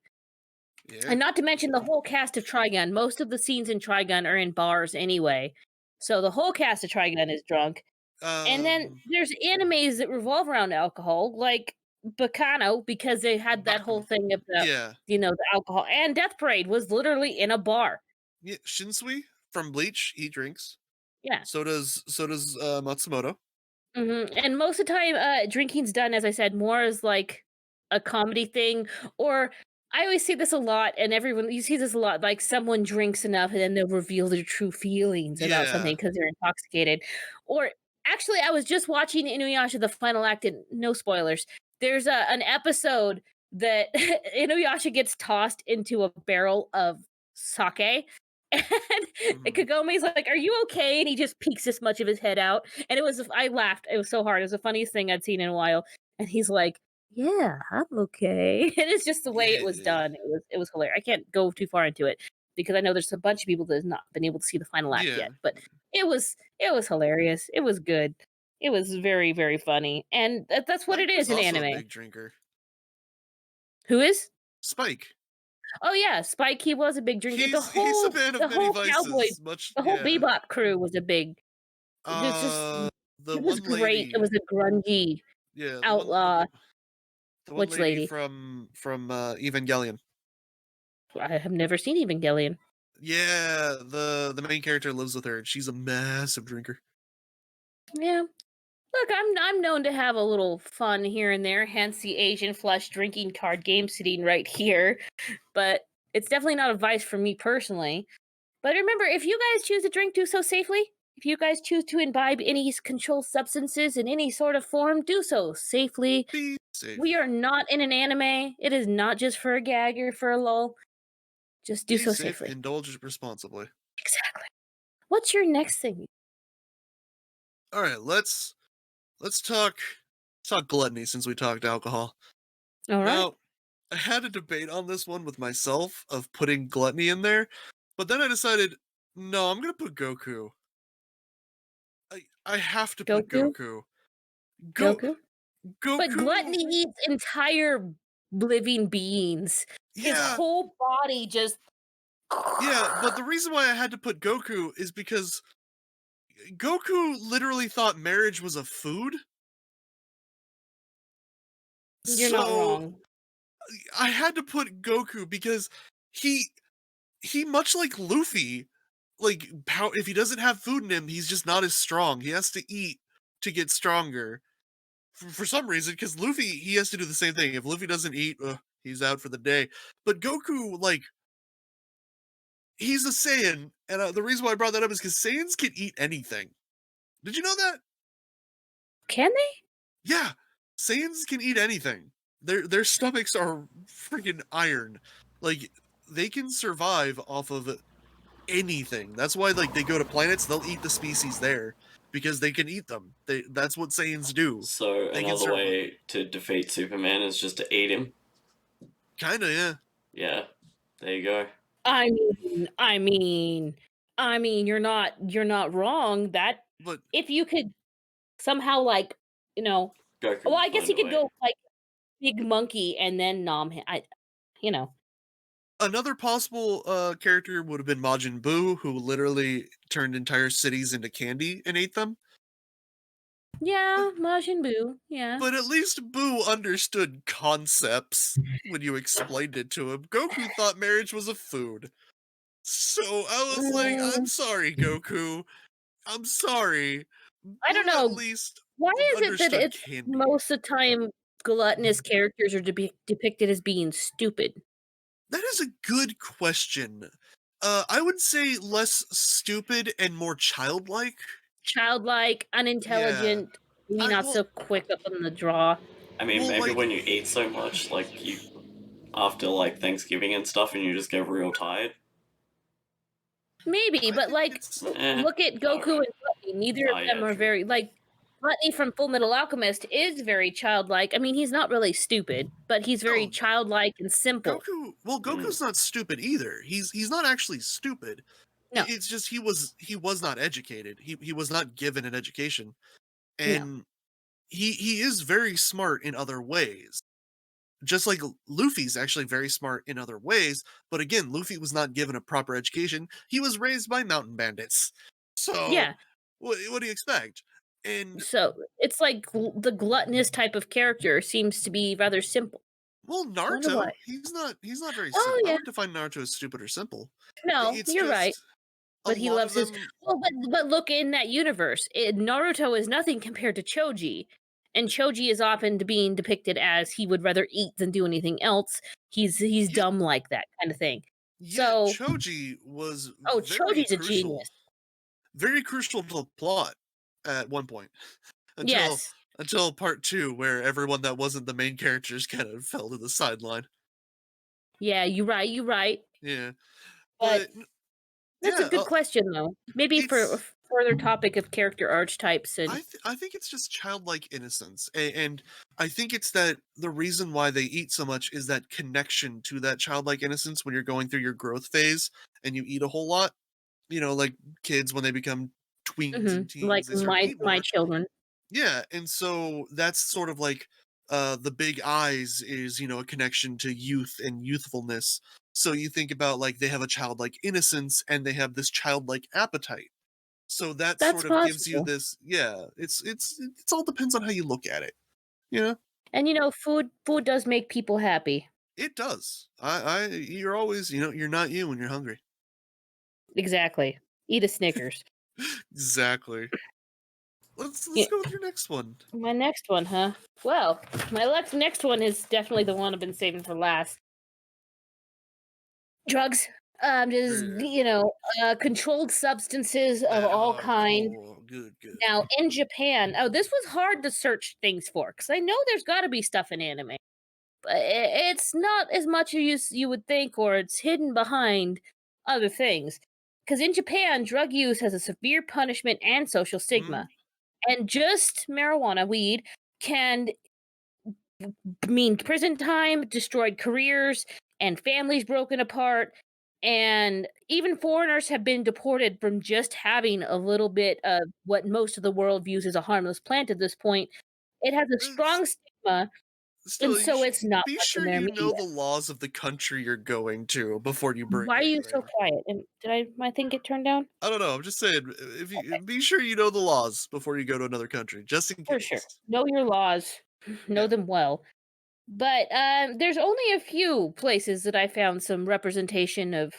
Speaker 2: Yeah.
Speaker 1: And not to mention the whole cast of Trigun. Most of the scenes in Trigun are in bars anyway. So the whole cast of Trigun is drunk. And then
Speaker 2: Um.
Speaker 1: there's animes that revolve around alcohol, like Bacano, because they had that whole
Speaker 2: Bakuman.
Speaker 1: thing of
Speaker 2: Yeah.
Speaker 1: the alcohol. And Death Parade was literally in a bar.
Speaker 2: Yeah. Shinsui from Bleach. He drinks.
Speaker 1: Yeah.
Speaker 2: So does Matsumoto.
Speaker 1: And most of the time, drinking's done, as I said, more as like a comedy thing, or I always see this a lot, and everyone you see this a lot. Like someone drinks enough, and then they'll reveal their true feelings about
Speaker 2: Yeah.
Speaker 1: something because they're intoxicated. Or actually, I was just watching Inuyasha: The Final Act, and no spoilers. There's an episode that Inuyasha gets tossed into a barrel of sake. And
Speaker 2: Mhm.
Speaker 1: Kagome's like, "Are you okay?" And he just peeks this much of his head out, and I laughed. It was so hard. It was the funniest thing I'd seen in a while. And he's like, "Yeah, I'm okay." And it's just the way it was
Speaker 2: Yeah.
Speaker 1: done. It was hilarious. I can't go too far into it because I know there's a bunch of people that have not been able to see the final act
Speaker 2: Yeah.
Speaker 1: yet. But it was hilarious. It was good. It was very, very funny. And that's what
Speaker 2: Spike
Speaker 1: it
Speaker 2: was
Speaker 1: is in
Speaker 2: also a
Speaker 1: anime.
Speaker 2: big drinker.
Speaker 1: Who is?
Speaker 2: Spike.
Speaker 1: Oh yeah, Spike, he was a big drinker.
Speaker 2: He's a man of
Speaker 1: The
Speaker 2: many
Speaker 1: whole cowboy
Speaker 2: vices. Much.
Speaker 1: the whole
Speaker 2: Yeah.
Speaker 1: Bebop crew was a big it's just
Speaker 2: The
Speaker 1: it was
Speaker 2: one
Speaker 1: great. It
Speaker 2: lady.
Speaker 1: was a grungy
Speaker 2: Yeah.
Speaker 1: outlaw
Speaker 2: The one
Speaker 1: which
Speaker 2: lady
Speaker 1: lady?
Speaker 2: from Evangelion.
Speaker 1: I have never seen Evangelion.
Speaker 2: Yeah, the main character lives with her, and she's a massive drinker.
Speaker 1: Yeah. Look, I'm known to have a little fun here and there, hence the Asian flush drinking card game sitting right here. But it's definitely not advice for me personally. But remember, if you guys choose to drink, do so safely. If you guys choose to imbibe any controlled substances in any sort of form, do so safely.
Speaker 2: Be safe.
Speaker 1: We are not in an anime. It is not just for a gag or for a lull. Just do
Speaker 2: Be
Speaker 1: so
Speaker 2: safe.
Speaker 1: safely.
Speaker 2: Indulge responsibly.
Speaker 1: Exactly. What's your next thing?
Speaker 2: All right, let's talk gluttony since we talked alcohol.
Speaker 1: All right.
Speaker 2: Now, I had a debate on this one with myself of putting gluttony in there, but then I decided, no, I'm gonna put Goku. I have to put
Speaker 1: Goku?
Speaker 2: Goku. Go
Speaker 1: Goku? But
Speaker 2: Goku.
Speaker 1: gluttony eats entire living beings. His
Speaker 2: Yeah,
Speaker 1: whole body just
Speaker 2: yeah, but the reason why I had to put Goku is because Goku literally thought marriage was a food.
Speaker 1: You're not
Speaker 2: So
Speaker 1: wrong.
Speaker 2: I had to put Goku because he he much like Luffy, like if he doesn't have food in him, he's just not as strong. He has to eat to get stronger. For some reason, because Luffy, he has to do the same thing. If Luffy doesn't eat, he's out for the day. But Goku, like, he's a Saiyan, and the reason why I brought that up is because Saiyans can eat anything. Did you know that?
Speaker 1: Can they?
Speaker 2: Yeah, Saiyans can eat anything. Their stomachs are freaking iron. Like they can survive off of anything. That's why like they go to planets, they'll eat the species there. because they can eat them. That's what Saiyans do.
Speaker 3: So
Speaker 2: They can
Speaker 3: another way to defeat Superman is just to eat him.
Speaker 2: Kinda, yeah.
Speaker 3: Yeah, there you go.
Speaker 1: I mean, you're not wrong. That
Speaker 2: But
Speaker 1: if you could somehow, like, you know,
Speaker 3: Goku
Speaker 1: well,
Speaker 3: would
Speaker 1: I guess
Speaker 3: find
Speaker 1: you
Speaker 3: a
Speaker 1: could
Speaker 3: way.
Speaker 1: go like big monkey and then nom him. You know,
Speaker 2: another possible character would have been Majin Buu, who literally turned entire cities into candy and ate them. But,
Speaker 1: yeah, Majin Buu, yeah.
Speaker 2: but at least Buu understood concepts when you explained it to him. Goku thought marriage was a food. So I was like, I'm
Speaker 1: Mm,
Speaker 2: sorry, Goku. I'm sorry.
Speaker 1: I don't
Speaker 2: Buu at
Speaker 1: know.
Speaker 2: least
Speaker 1: Why is it that
Speaker 2: understood
Speaker 1: it's
Speaker 2: candy.
Speaker 1: most of the time gluttonous characters are depicted as being stupid?
Speaker 2: That is a good question. I would say less stupid and more childlike.
Speaker 1: Childlike,
Speaker 2: Yeah.
Speaker 1: unintelligent, maybe
Speaker 2: I
Speaker 1: not
Speaker 2: well,
Speaker 1: so quick up on the draw.
Speaker 3: I mean,
Speaker 2: well,
Speaker 3: maybe
Speaker 2: like,
Speaker 3: when you eat so much, like you after like Thanksgiving and stuff, and you just get real tired.
Speaker 1: Maybe,
Speaker 2: I
Speaker 1: but,
Speaker 2: think
Speaker 1: like,
Speaker 2: it's
Speaker 1: look at Goku
Speaker 3: Alright.
Speaker 1: and Gluttony, neither
Speaker 3: Oh
Speaker 1: of
Speaker 3: yeah,
Speaker 1: them are
Speaker 3: true.
Speaker 1: very like, Gluttony from Full Metal Alchemist is very childlike. I mean, he's not really stupid, but he's very
Speaker 2: no
Speaker 1: childlike and simple.
Speaker 2: Goku. Well,
Speaker 3: Mm.
Speaker 2: Goku's not stupid either. He's not actually stupid.
Speaker 1: No,
Speaker 2: It's just he was not educated. He was not given an education,
Speaker 1: no.
Speaker 2: and he is very smart in other ways. Just like Luffy's actually very smart in other ways, but again, Luffy was not given a proper education. He was raised by mountain bandits. So,
Speaker 1: Yeah,
Speaker 2: what do you expect? And
Speaker 1: so it's like the gluttonous type of character seems to be rather simple.
Speaker 2: well,
Speaker 1: I wonder why.
Speaker 2: Naruto, he's not very
Speaker 1: Oh,
Speaker 2: simple. I
Speaker 1: yeah.
Speaker 2: wouldn't define Naruto as stupid or simple.
Speaker 1: No,
Speaker 2: It's
Speaker 1: you're right.
Speaker 2: just a
Speaker 1: But he
Speaker 2: lot
Speaker 1: loves
Speaker 2: of
Speaker 1: his
Speaker 2: them.
Speaker 1: well, but look in that universe, Naruto is nothing compared to Choji, and Choji is often being depicted as he would rather eat than do anything else. He's
Speaker 2: Yeah,
Speaker 1: dumb like that kind of thing.
Speaker 2: yeah,
Speaker 1: So,
Speaker 2: Choji was
Speaker 1: oh, Choji's a genius.
Speaker 2: very crucial to the plot at one point until
Speaker 1: Yes.
Speaker 2: until part two, where everyone that wasn't the main characters kind of fell to the sideline.
Speaker 1: Yeah, you're right.
Speaker 2: Yeah,
Speaker 1: But
Speaker 2: but
Speaker 1: that's a
Speaker 2: yeah,
Speaker 1: good question though. Maybe for a
Speaker 2: it's
Speaker 1: further topic of character archetypes and
Speaker 2: I think it's just childlike innocence, and I think it's that the reason why they eat so much is that connection to that childlike innocence when you're going through your growth phase and you eat a whole lot. Like kids when they become tweens and
Speaker 1: like
Speaker 2: teens, they start to eat
Speaker 1: my
Speaker 2: more.
Speaker 1: children.
Speaker 2: Yeah, and so that's sort of like the big eyes is, a connection to youth and youthfulness. So you think about like they have a childlike innocence and they have this childlike appetite. So that
Speaker 1: That's
Speaker 2: sort of gives you
Speaker 1: possible.
Speaker 2: this, yeah, it's all depends on how you look at it. You know?
Speaker 1: And food does make people happy.
Speaker 2: It does. You're always, you're not you when you're hungry.
Speaker 1: Exactly. Eat a Snickers.
Speaker 2: Exactly. Let's
Speaker 1: Yeah,
Speaker 2: go with your next one.
Speaker 1: my next one, huh? Well, my next one is definitely the one I've been saving for last. Drugs. Just
Speaker 2: Sure.
Speaker 1: controlled substances of all
Speaker 2: Oh,
Speaker 1: kind.
Speaker 2: cool. Good.
Speaker 1: Now in Japan, this was hard to search things for because I know there's got to be stuff in anime, but it's not as much as you would think, or it's hidden behind other things. Because in Japan, drug use has a severe punishment and social
Speaker 2: Hmm.
Speaker 1: stigma, and just marijuana, weed, can mean prison time, destroyed careers, and families broken apart. And even foreigners have been deported from just having a little bit of what most of the world views as a harmless plant at this point. It has a strong stigma, and
Speaker 2: Still,
Speaker 1: so it's not
Speaker 2: be
Speaker 1: much in
Speaker 2: sure
Speaker 1: their
Speaker 2: you know
Speaker 1: media.
Speaker 2: the laws of the country you're going to before you bring
Speaker 1: Why are you so
Speaker 2: anything.
Speaker 1: quiet? Did my thing get turned down?
Speaker 2: I don't know. I'm just saying, if you
Speaker 1: Okay,
Speaker 2: be sure you know the laws before you go to another country, just in
Speaker 1: for sure.
Speaker 2: case.
Speaker 1: Know your laws, know
Speaker 2: Yeah.
Speaker 1: them well. But there's only a few places that I found some representation of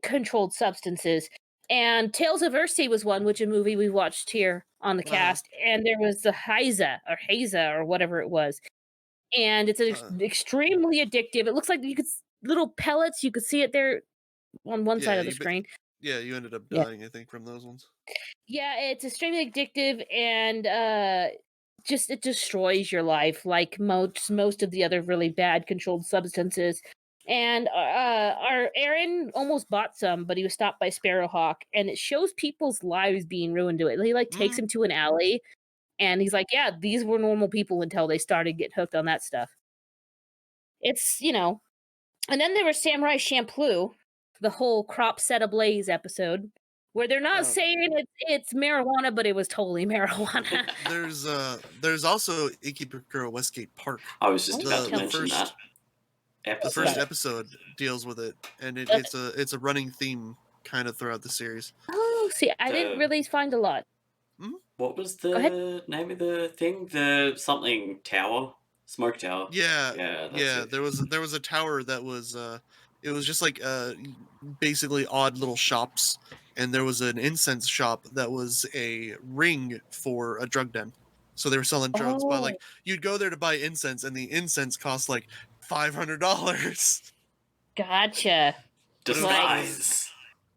Speaker 1: controlled substances. And Tales of Earthsea was one, which a movie we watched here on the
Speaker 2: Uh
Speaker 1: cast. And there was the Haza or whatever it was. And it's
Speaker 2: huh.
Speaker 1: extremely addictive. It looks like little pellets. You could see it there on one side
Speaker 2: Yeah.
Speaker 1: of the screen.
Speaker 2: Yeah. You ended up
Speaker 1: Yeah.
Speaker 2: dying, I think, from those ones.
Speaker 1: Yeah, it's extremely addictive and just it destroys your life like most of the other really bad controlled substances. And our Aaron almost bought some, but he was stopped by Sparrowhawk, and it shows people's lives being ruined to it. He like takes him to an alley, and he's like, "Yeah, these were normal people until they started getting hooked on that stuff." It's and then there was Samurai Champloo, the whole crop set ablaze episode, where they're not saying it's marijuana, but it was totally marijuana.
Speaker 2: There's also Ikebukuro Westgate Park.
Speaker 3: I was just about to
Speaker 2: The
Speaker 3: mention that
Speaker 2: The
Speaker 3: episode.
Speaker 2: first episode deals with it, and it's a running theme kind of throughout the series.
Speaker 1: Oh, see, I didn't really find a lot.
Speaker 3: What was the name of the thing? The something tower, smoke tower.
Speaker 2: Yeah.
Speaker 3: It.
Speaker 2: There was a tower that was it was just like basically odd little shops, and there was an incense shop that was a ring for a drug den. So they were selling drugs, but like you'd go there to buy incense, and the incense cost like $500.
Speaker 1: Gotcha.
Speaker 3: Disguise.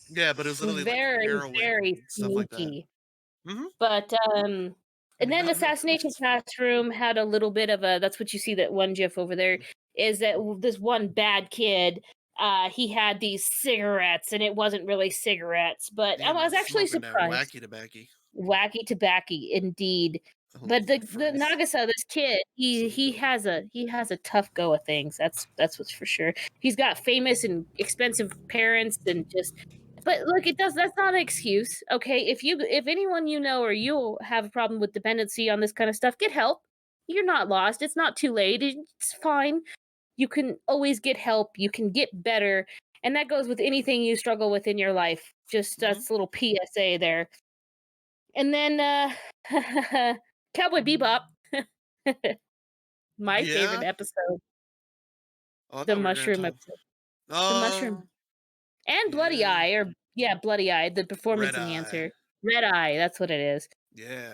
Speaker 2: Yeah, but it was literally
Speaker 1: very,
Speaker 2: like heroin,
Speaker 1: very
Speaker 2: stuff like that.
Speaker 1: But and then Assassination Classroom had a little bit of a. That's what you see, that one GIF over there. Is that this one bad kid? He had these cigarettes, and it wasn't really cigarettes, but I was actually surprised. Wacky tobacco, indeed. But the Nagasa, this kid, he has a tough go of things. That's what's for sure. He's got famous and expensive parents, and just. But look, that's not an excuse. Okay, if anyone you know or you have a problem with dependency on this kind of stuff, get help. You're not lost. It's not too late. It's fine. You can always get help. You can get better, and that goes with anything you struggle with in your life. Just that's a little PSA there. And then Cowboy Bebop, my favorite episode, the mushroom episode, the mushroom, and Bloody Eye, Bloody Eye, the performance enhancer, Red Eye. That's what it is.
Speaker 2: Yeah.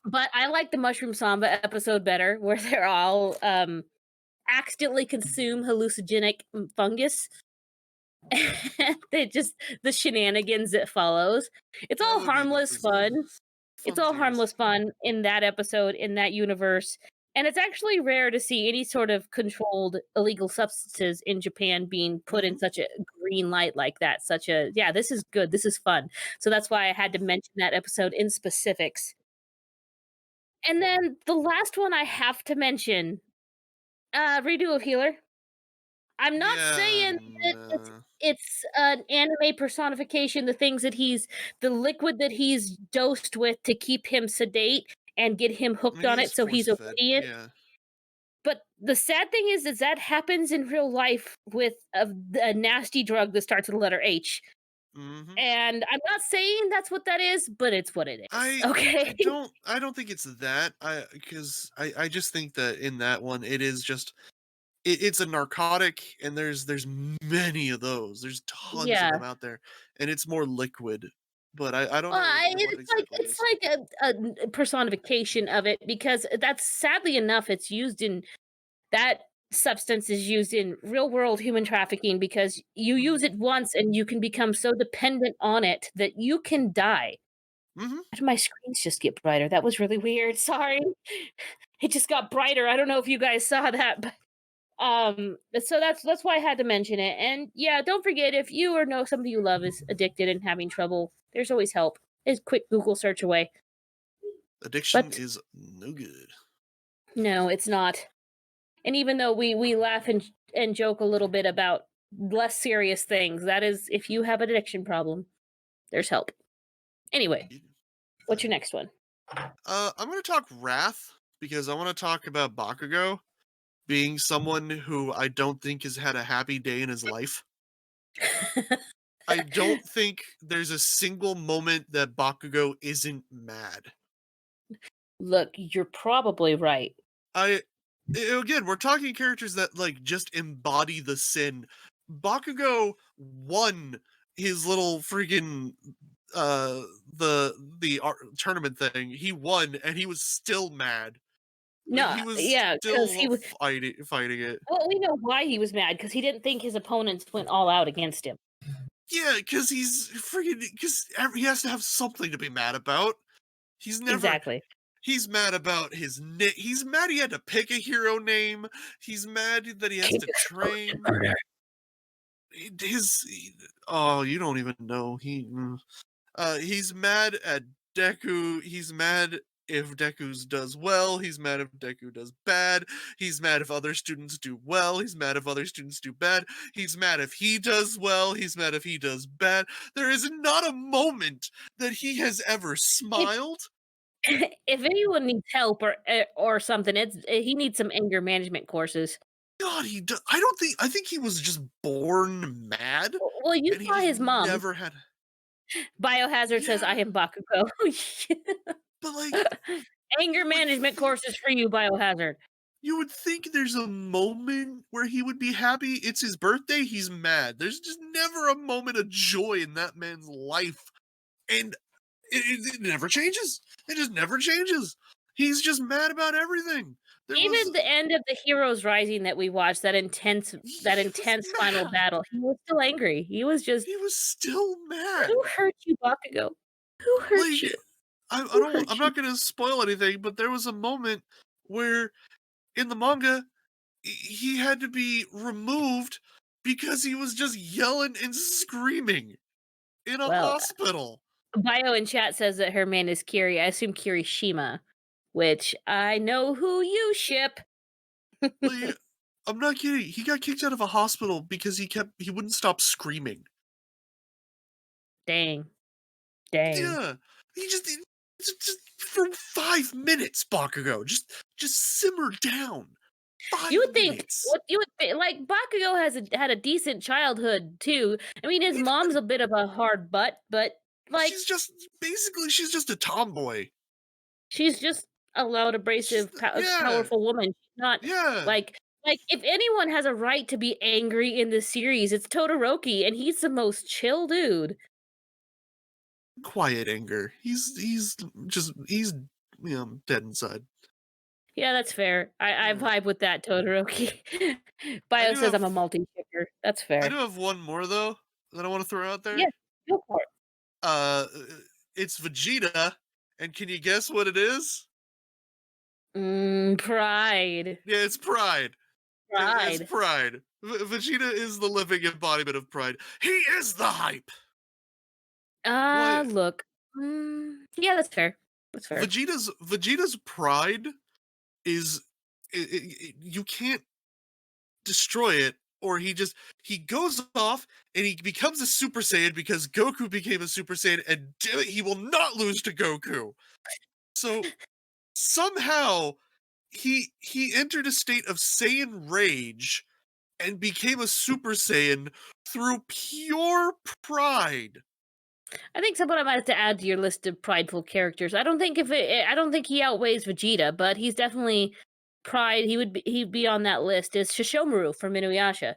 Speaker 1: But I like the Mushroom Samba episode better, where they're all accidentally consume hallucinogenic fungus. They just the shenanigans that follows. It's all harmless fun. It's all harmless fun in that episode, in that universe. And it's actually rare to see any sort of controlled illegal substances in Japan being put in such a green light like that. This is good. This is fun. So that's why I had to mention that episode in specifics. And then the last one I have to mention, Redo of Healer. I'm not saying that it's an anime personification, the liquid that he's dosed with to keep him sedate and get him hooked on it so he's obedient.
Speaker 2: Yeah.
Speaker 1: But the sad thing is that happens in real life with a nasty drug that starts with the letter H. And I'm not saying that's what that is, but it's what it is.
Speaker 2: I don't think it's that. I just think that in that one it is just it's a narcotic, and there's many of those. There's tons of them out there, and it's more liquid. But I don't know.
Speaker 1: It's like a personification of it, because that's sadly enough, it's used in that substance is used in real world human trafficking, because you use it once and you can become so dependent on it that you can die. My screens just get brighter. That was really weird. Sorry. It just got brighter. I don't know if you guys saw that, but so that's why I had to mention it. And yeah, don't forget, if you or know somebody you love is addicted and having trouble, there's always help. It's a quick Google search away.
Speaker 2: Addiction is no good.
Speaker 1: No, it's not. And even though we laugh and joke a little bit about less serious things, that is, if you have an addiction problem, there's help. Anyway, what's your next one?
Speaker 2: I'm going to talk Wrath, because I want to talk about Bakugo being someone who I don't think has had a happy day in his life. I don't think there's a single moment that Bakugo isn't mad.
Speaker 1: Look, you're probably right.
Speaker 2: Again, we're talking characters that like just embody the sin. Bakugo won his little freaking the tournament thing. He won, and he was still mad.
Speaker 1: No,
Speaker 2: he was
Speaker 1: because he was
Speaker 2: fighting it.
Speaker 1: Well, we know why he was mad, because he didn't think his opponents went all out against him.
Speaker 2: Yeah, because he has to have something to be mad about. He's never
Speaker 1: exactly.
Speaker 2: He's mad about he's mad he had to pick a hero name. He's mad that he has to train. his oh, you don't even know. He's mad at Deku. He's mad if Deku does well. He's mad if Deku does bad. He's mad if other students do well. He's mad if other students do bad. He's mad if he does well. He's mad if he does bad. There is not a moment that he has ever smiled.
Speaker 1: If anyone needs help or something, he needs some anger management courses.
Speaker 2: God, he does. I don't think. I think he was just born mad,
Speaker 1: Well, you
Speaker 2: and he
Speaker 1: saw
Speaker 2: just
Speaker 1: his mom.
Speaker 2: never had.
Speaker 1: Biohazard says, "I
Speaker 2: Yeah,
Speaker 1: am Bakugo."
Speaker 2: but like
Speaker 1: Anger
Speaker 2: you would
Speaker 1: management
Speaker 2: think
Speaker 1: courses for you, Biohazard.
Speaker 2: you would think there's a moment where he would be happy. It's his birthday. He's mad. There's just never a moment of joy in that man's life, and it never changes. It just never changes. He's just mad about everything. There was
Speaker 1: Even the end of the Heroes Rising that we watched, that intense
Speaker 2: he was
Speaker 1: final
Speaker 2: mad.
Speaker 1: battle, he was still angry. He was just,
Speaker 2: He was still mad.
Speaker 1: "Who hurt you, Bakugo? Who hurt
Speaker 2: Like
Speaker 1: you?
Speaker 2: I
Speaker 1: Who
Speaker 2: don't. I'm
Speaker 1: hurt you?"
Speaker 2: not gonna spoil anything, but there was a moment where in the manga he had to be removed because he was just yelling and screaming in a
Speaker 1: Well,
Speaker 2: hospital.
Speaker 1: Bio in chat says that her man is Kiri. I assume Kirishima, which I know who you ship.
Speaker 2: Like, I'm not kidding. He got kicked out of a hospital because he wouldn't stop screaming.
Speaker 1: Dang. Dang.
Speaker 2: Yeah, just for 5 minutes, Bakugo. Just simmer down.
Speaker 1: You
Speaker 2: 5
Speaker 1: would think
Speaker 2: minutes.
Speaker 1: what you would think, like, Bakugo had a decent childhood too. I mean, his
Speaker 2: He
Speaker 1: mom's
Speaker 2: did.
Speaker 1: a bit of a hard butt, but like
Speaker 2: She's just a tomboy.
Speaker 1: she's just a loud,
Speaker 2: She's
Speaker 1: abrasive,
Speaker 2: yeah,
Speaker 1: powerful woman. She's not
Speaker 2: yeah.
Speaker 1: like if anyone has a right to be angry in this series, it's Todoroki, and he's the most chill dude.
Speaker 2: Quiet anger. He's dead inside.
Speaker 1: Yeah, that's fair. I
Speaker 2: Yeah.
Speaker 1: vibe with that, Todoroki.
Speaker 2: I
Speaker 1: Bio
Speaker 2: do
Speaker 1: says
Speaker 2: have
Speaker 1: I'm a multi-shipper. That's
Speaker 2: I
Speaker 1: fair.
Speaker 2: do have one more though that I want to throw out there.
Speaker 1: Yeah, go for it.
Speaker 2: Uh it's Vegeta, and can you guess what it is?
Speaker 1: Pride.
Speaker 2: Yeah, it's Pride. It's
Speaker 1: Pride.
Speaker 2: Pride. Vegeta is the living embodiment of pride. He is the hype. Why
Speaker 1: Look. Yeah, that's fair. That's fair.
Speaker 2: Vegeta's pride is you can't destroy it, or he goes off and he becomes a Super Saiyan because Goku became a Super Saiyan, and damn it, he will not lose to Goku. So somehow he entered a state of Saiyan rage and became a Super Saiyan through pure pride.
Speaker 1: I think someone I might have to add to your list of prideful characters. I don't think he outweighs Vegeta, but he's definitely pride. He'd be on that list. Is Shishomaru from Inuyasha.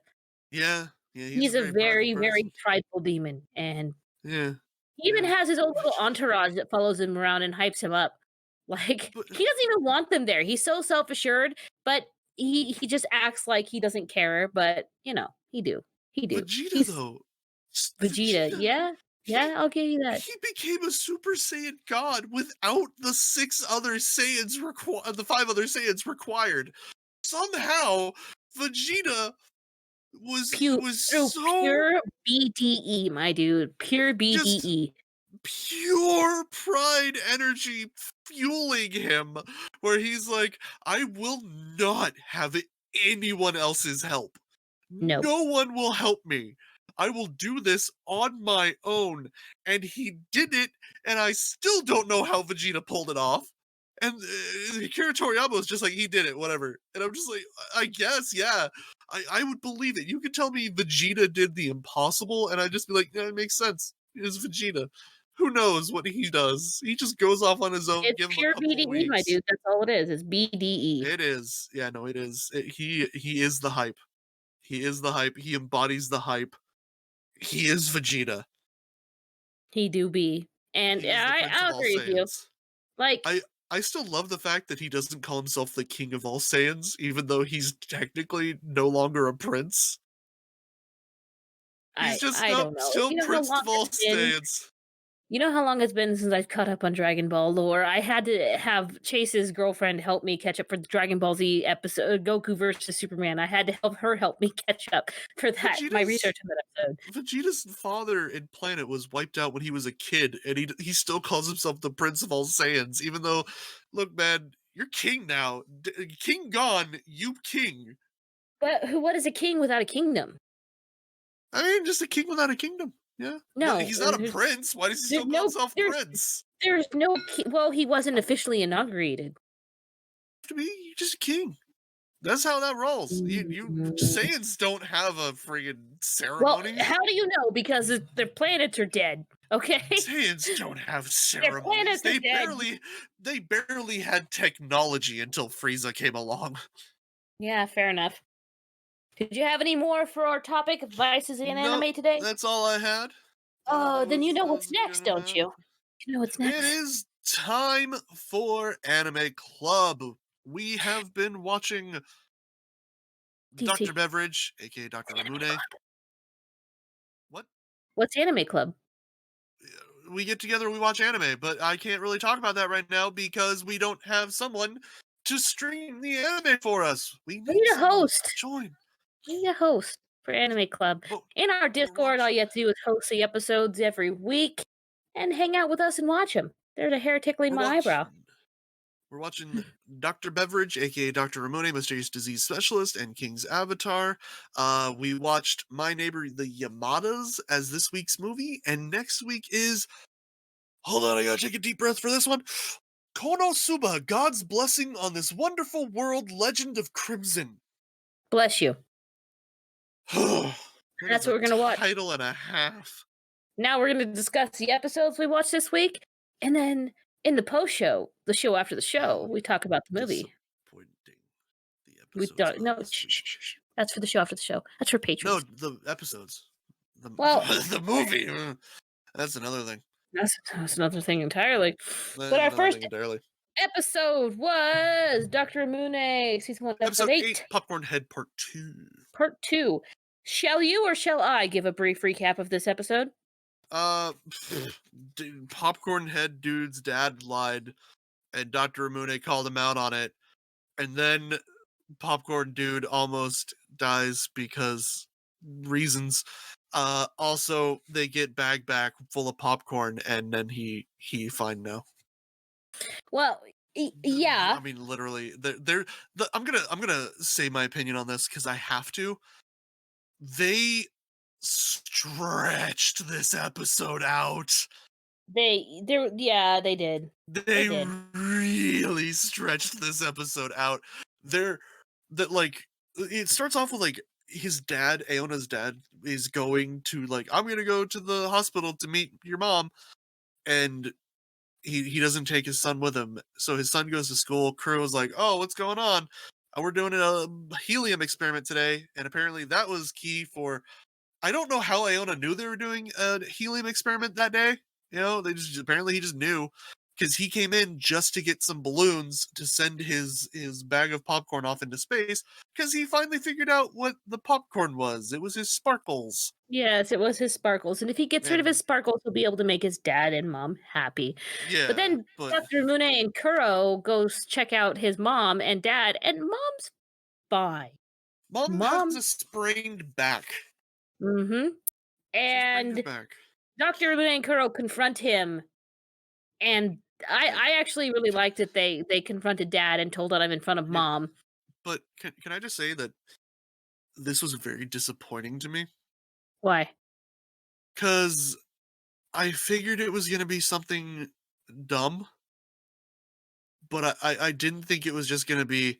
Speaker 2: Yeah, yeah, he's a
Speaker 1: He's a
Speaker 2: very prideful
Speaker 1: very, very
Speaker 2: person.
Speaker 1: prideful demon, and
Speaker 2: Yeah,
Speaker 1: he even
Speaker 2: yeah.
Speaker 1: has his own little entourage that follows him around and hypes him up. Like,
Speaker 2: But
Speaker 1: he doesn't even want them there. He's so self-assured, but he just acts like he doesn't care, but, he do. He do.
Speaker 2: Vegeta
Speaker 1: He's
Speaker 2: though,
Speaker 1: Vegeta.
Speaker 2: Vegeta,
Speaker 1: Yeah,
Speaker 2: he
Speaker 1: yeah, I'll give you that.
Speaker 2: he became a Super Saiyan God without the the 5 other Saiyans required. Somehow, Vegeta
Speaker 1: Pu
Speaker 2: was
Speaker 1: Through
Speaker 2: so
Speaker 1: pure BDE, my dude. Pure
Speaker 2: just
Speaker 1: BDE.
Speaker 2: pure pride energy fueling him, where he's like, I will not have anyone else's help.
Speaker 1: No.
Speaker 2: No one will help me. I will do this on my own. And he did it, and I still don't know how Vegeta pulled it off. And Akira Toriyama was just like, he did it, whatever. And I'm just like, I guess, yeah. I would believe it. You could tell me Vegeta did the impossible, and I'd just be like, yeah, it makes sense. It's Vegeta. Who knows what he does? He just goes off on his own,
Speaker 1: It's
Speaker 2: give him a
Speaker 1: pure
Speaker 2: couple of
Speaker 1: BDE, my
Speaker 2: weeks.
Speaker 1: dude. That's all it is. It's BDE.
Speaker 2: It is. Yeah, no, it is. He is the hype. He is the hype. He embodies the hype. He is Vegeta.
Speaker 1: He do be. And
Speaker 2: He is the Prince of
Speaker 1: I'll
Speaker 2: all
Speaker 1: agree with you.
Speaker 2: Saiyans.
Speaker 1: Like,
Speaker 2: I still love the fact that he doesn't call himself the King of all Saiyans, even though he's technically no longer a prince. He's just
Speaker 1: I
Speaker 2: nope,
Speaker 1: don't know. If
Speaker 2: still
Speaker 1: he doesn't
Speaker 2: Prince
Speaker 1: want
Speaker 2: of all
Speaker 1: the sins,
Speaker 2: Saiyans.
Speaker 1: You know how long it's been since I've caught up on Dragon Ball lore? I had to have Chase's girlfriend help me catch up for the Dragon Ball Z episode, Goku versus Superman. I had to help me catch up for that, my
Speaker 2: Vegeta's
Speaker 1: research on that episode.
Speaker 2: Vegeta's father in Planet was wiped out when he was a kid, and he still calls himself the Prince of all Saiyans, even though, look, man, you're king now. King gone, you king.
Speaker 1: But what is a king without a kingdom?
Speaker 2: I mean, just a king without a kingdom. Yeah, but
Speaker 1: No,
Speaker 2: he's not a prince. Why does he still
Speaker 1: there's
Speaker 2: call
Speaker 1: no
Speaker 2: himself
Speaker 1: there's
Speaker 2: prince?
Speaker 1: there's no well, he wasn't officially inaugurated.
Speaker 2: To me, you're just a king. That's how that rolls. You
Speaker 1: Mm.
Speaker 2: Saiyans don't have a friggin'
Speaker 1: Well,
Speaker 2: ceremony.
Speaker 1: how do you know? Because their planets are dead. Okay,
Speaker 2: Saiyans don't have
Speaker 1: their
Speaker 2: ceremonies.
Speaker 1: planets are dead.
Speaker 2: They barely had technology until Frieza came along.
Speaker 1: Yeah, fair enough. Did you have any more for our topic, vices in
Speaker 2: Nope,
Speaker 1: anime today?
Speaker 2: that's all I had.
Speaker 1: Oh, then you know
Speaker 2: That
Speaker 1: what's
Speaker 2: was a
Speaker 1: next,
Speaker 2: good
Speaker 1: don't
Speaker 2: amount.
Speaker 1: you? You know what's
Speaker 2: It
Speaker 1: next.
Speaker 2: is time for Anime Club. We have been watching Dr.
Speaker 1: DC.
Speaker 2: Beverage, aka Dr.
Speaker 1: Anime
Speaker 2: Ramune.
Speaker 1: Club.
Speaker 2: What?
Speaker 1: What's Anime Club?
Speaker 2: We get together, we watch anime, but I can't really talk about that right now because we don't have someone to stream the anime for us. We
Speaker 1: We
Speaker 2: need
Speaker 1: need a
Speaker 2: someone to
Speaker 1: host.
Speaker 2: join.
Speaker 1: We need a host for Anime Club.
Speaker 2: But
Speaker 1: In our
Speaker 2: we're
Speaker 1: Discord, all you have
Speaker 2: watching
Speaker 1: to do is host the episodes every week and hang out with us and watch them. There's a hair tickling
Speaker 2: we're
Speaker 1: my eyebrow.
Speaker 2: watching we're watching Dr. Beverage, aka Dr. Ramone, Mysterious Disease Specialist, and King's Avatar. We watched My Neighbor the Yamadas as this week's movie, and next week is, hold on, I gotta take a deep breath for this one. Konosuba, God's Blessing on This Wonderful World, Legend of Crimson.
Speaker 1: Bless you.
Speaker 2: That
Speaker 1: That's
Speaker 2: is
Speaker 1: what
Speaker 2: a
Speaker 1: we're gonna watch.
Speaker 2: title and a half.
Speaker 1: Now we're going to discuss the episodes we watched this week, and then in the post show, the show after the show,
Speaker 2: How
Speaker 1: we talk about the movie.
Speaker 2: disappointing the
Speaker 1: We
Speaker 2: episodes
Speaker 1: don't
Speaker 2: are
Speaker 1: no,
Speaker 2: this
Speaker 1: shh,
Speaker 2: week.
Speaker 1: shh, shh, shh. That's for the show after the show. That's for
Speaker 2: No,
Speaker 1: patrons.
Speaker 2: the episodes. The,
Speaker 1: Well,
Speaker 2: the movie. That's another thing.
Speaker 1: that's another thing entirely.
Speaker 2: That
Speaker 1: But
Speaker 2: is
Speaker 1: our
Speaker 2: another
Speaker 1: first
Speaker 2: thing entirely.
Speaker 1: episode was Dr. Mune, season 1, episode
Speaker 2: Episode
Speaker 1: 8,
Speaker 2: 8, Popcorn Head Part 2.
Speaker 1: part 2. Shall you or shall I give a brief recap of this episode?
Speaker 2: Popcorn Head dude's dad lied, and Dr. Ramune called him out on it, and then Popcorn dude almost dies because reasons. Also, they get bag back full of popcorn, and then he fine now.
Speaker 1: Well, yeah.
Speaker 2: I mean, literally, I'm gonna say my opinion on this because I have to. They stretched this episode out.
Speaker 1: They did.
Speaker 2: They
Speaker 1: did.
Speaker 2: really stretched this episode out. They're that like it starts off with like his dad, Aona's dad, is going to like, I'm gonna go to the hospital to meet your mom, and he doesn't take his son with him. So his son goes to school. Kuro was like, "Oh, what's going on? We're doing a helium experiment today," and apparently that was key for. I don't know how Aona knew they were doing a helium experiment that day. You know, they just apparently he just knew because he came in just to get some balloons to send his bag of popcorn off into space because he finally figured out what the popcorn was. It was his sparkles.
Speaker 1: Yes, it was his sparkles, and if he gets rid of his
Speaker 2: And
Speaker 1: sparkles, he'll be able to make his dad and mom happy. But
Speaker 2: yeah,
Speaker 1: then
Speaker 2: but
Speaker 1: Dr. Mune and Kuro goes check out his mom and dad, and mom's fine.
Speaker 2: mom has
Speaker 1: Mom
Speaker 2: a sprained back.
Speaker 1: Mhm.
Speaker 2: She sprained her
Speaker 1: And
Speaker 2: back.
Speaker 1: Dr. Mune and Kuro confront him, and I actually really liked that they confronted dad and told him in front of
Speaker 2: Yeah,
Speaker 1: mom.
Speaker 2: but can I just say that this was very disappointing to me
Speaker 1: Why?
Speaker 2: because I figured it was gonna be something dumb, but I didn't think it was just gonna be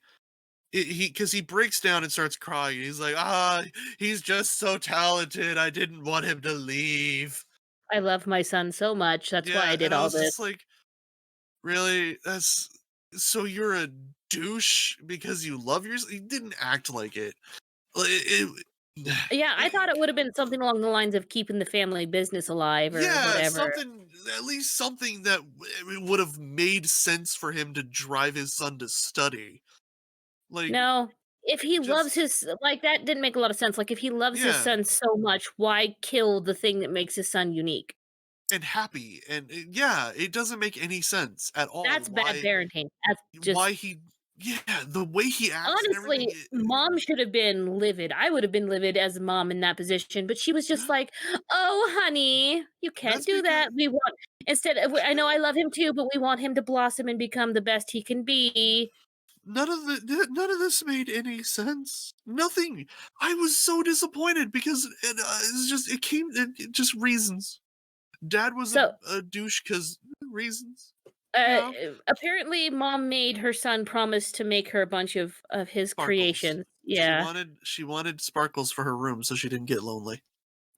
Speaker 2: he because he breaks down and starts crying. He's like, he's just so talented. I didn't want him to leave.
Speaker 1: I love my son so much, that's why I
Speaker 2: Yeah,
Speaker 1: did
Speaker 2: and I
Speaker 1: all
Speaker 2: was
Speaker 1: this.
Speaker 2: just like, really? That's so you're a douche because you love yourself? He didn't act like it. Like,
Speaker 1: Yeah, I thought it would have been something along the lines of keeping the family business alive or
Speaker 2: yeah,
Speaker 1: whatever.
Speaker 2: something, at least something that would have made sense for him to drive his son to study. Like,
Speaker 1: No, if he loves
Speaker 2: just,
Speaker 1: his like, that didn't make a lot of sense, like, if he loves his
Speaker 2: yeah,
Speaker 1: son so much, why kill the thing that makes his son unique?
Speaker 2: and happy, and yeah, it doesn't make any sense at all
Speaker 1: That's bad parenting. That's
Speaker 2: why
Speaker 1: just
Speaker 2: he yeah, the way he acts and everything.
Speaker 1: honestly, mom should have been livid. I would have been livid as a mom in that position, but she was just like, "Oh, honey, you can't
Speaker 2: That's
Speaker 1: do
Speaker 2: because
Speaker 1: that. We want instead of I know I love him too, but we want him to blossom and become the best he can be."
Speaker 2: none of this made any sense. Nothing. I was so disappointed because it's just it just reasons. Dad was
Speaker 1: So,
Speaker 2: a douche because reasons.
Speaker 1: uh,
Speaker 2: Yeah,
Speaker 1: apparently mom made her son promise to make her a bunch of his
Speaker 2: sparkles.
Speaker 1: creations. Yeah.
Speaker 2: She wanted sparkles for her room so she didn't get lonely.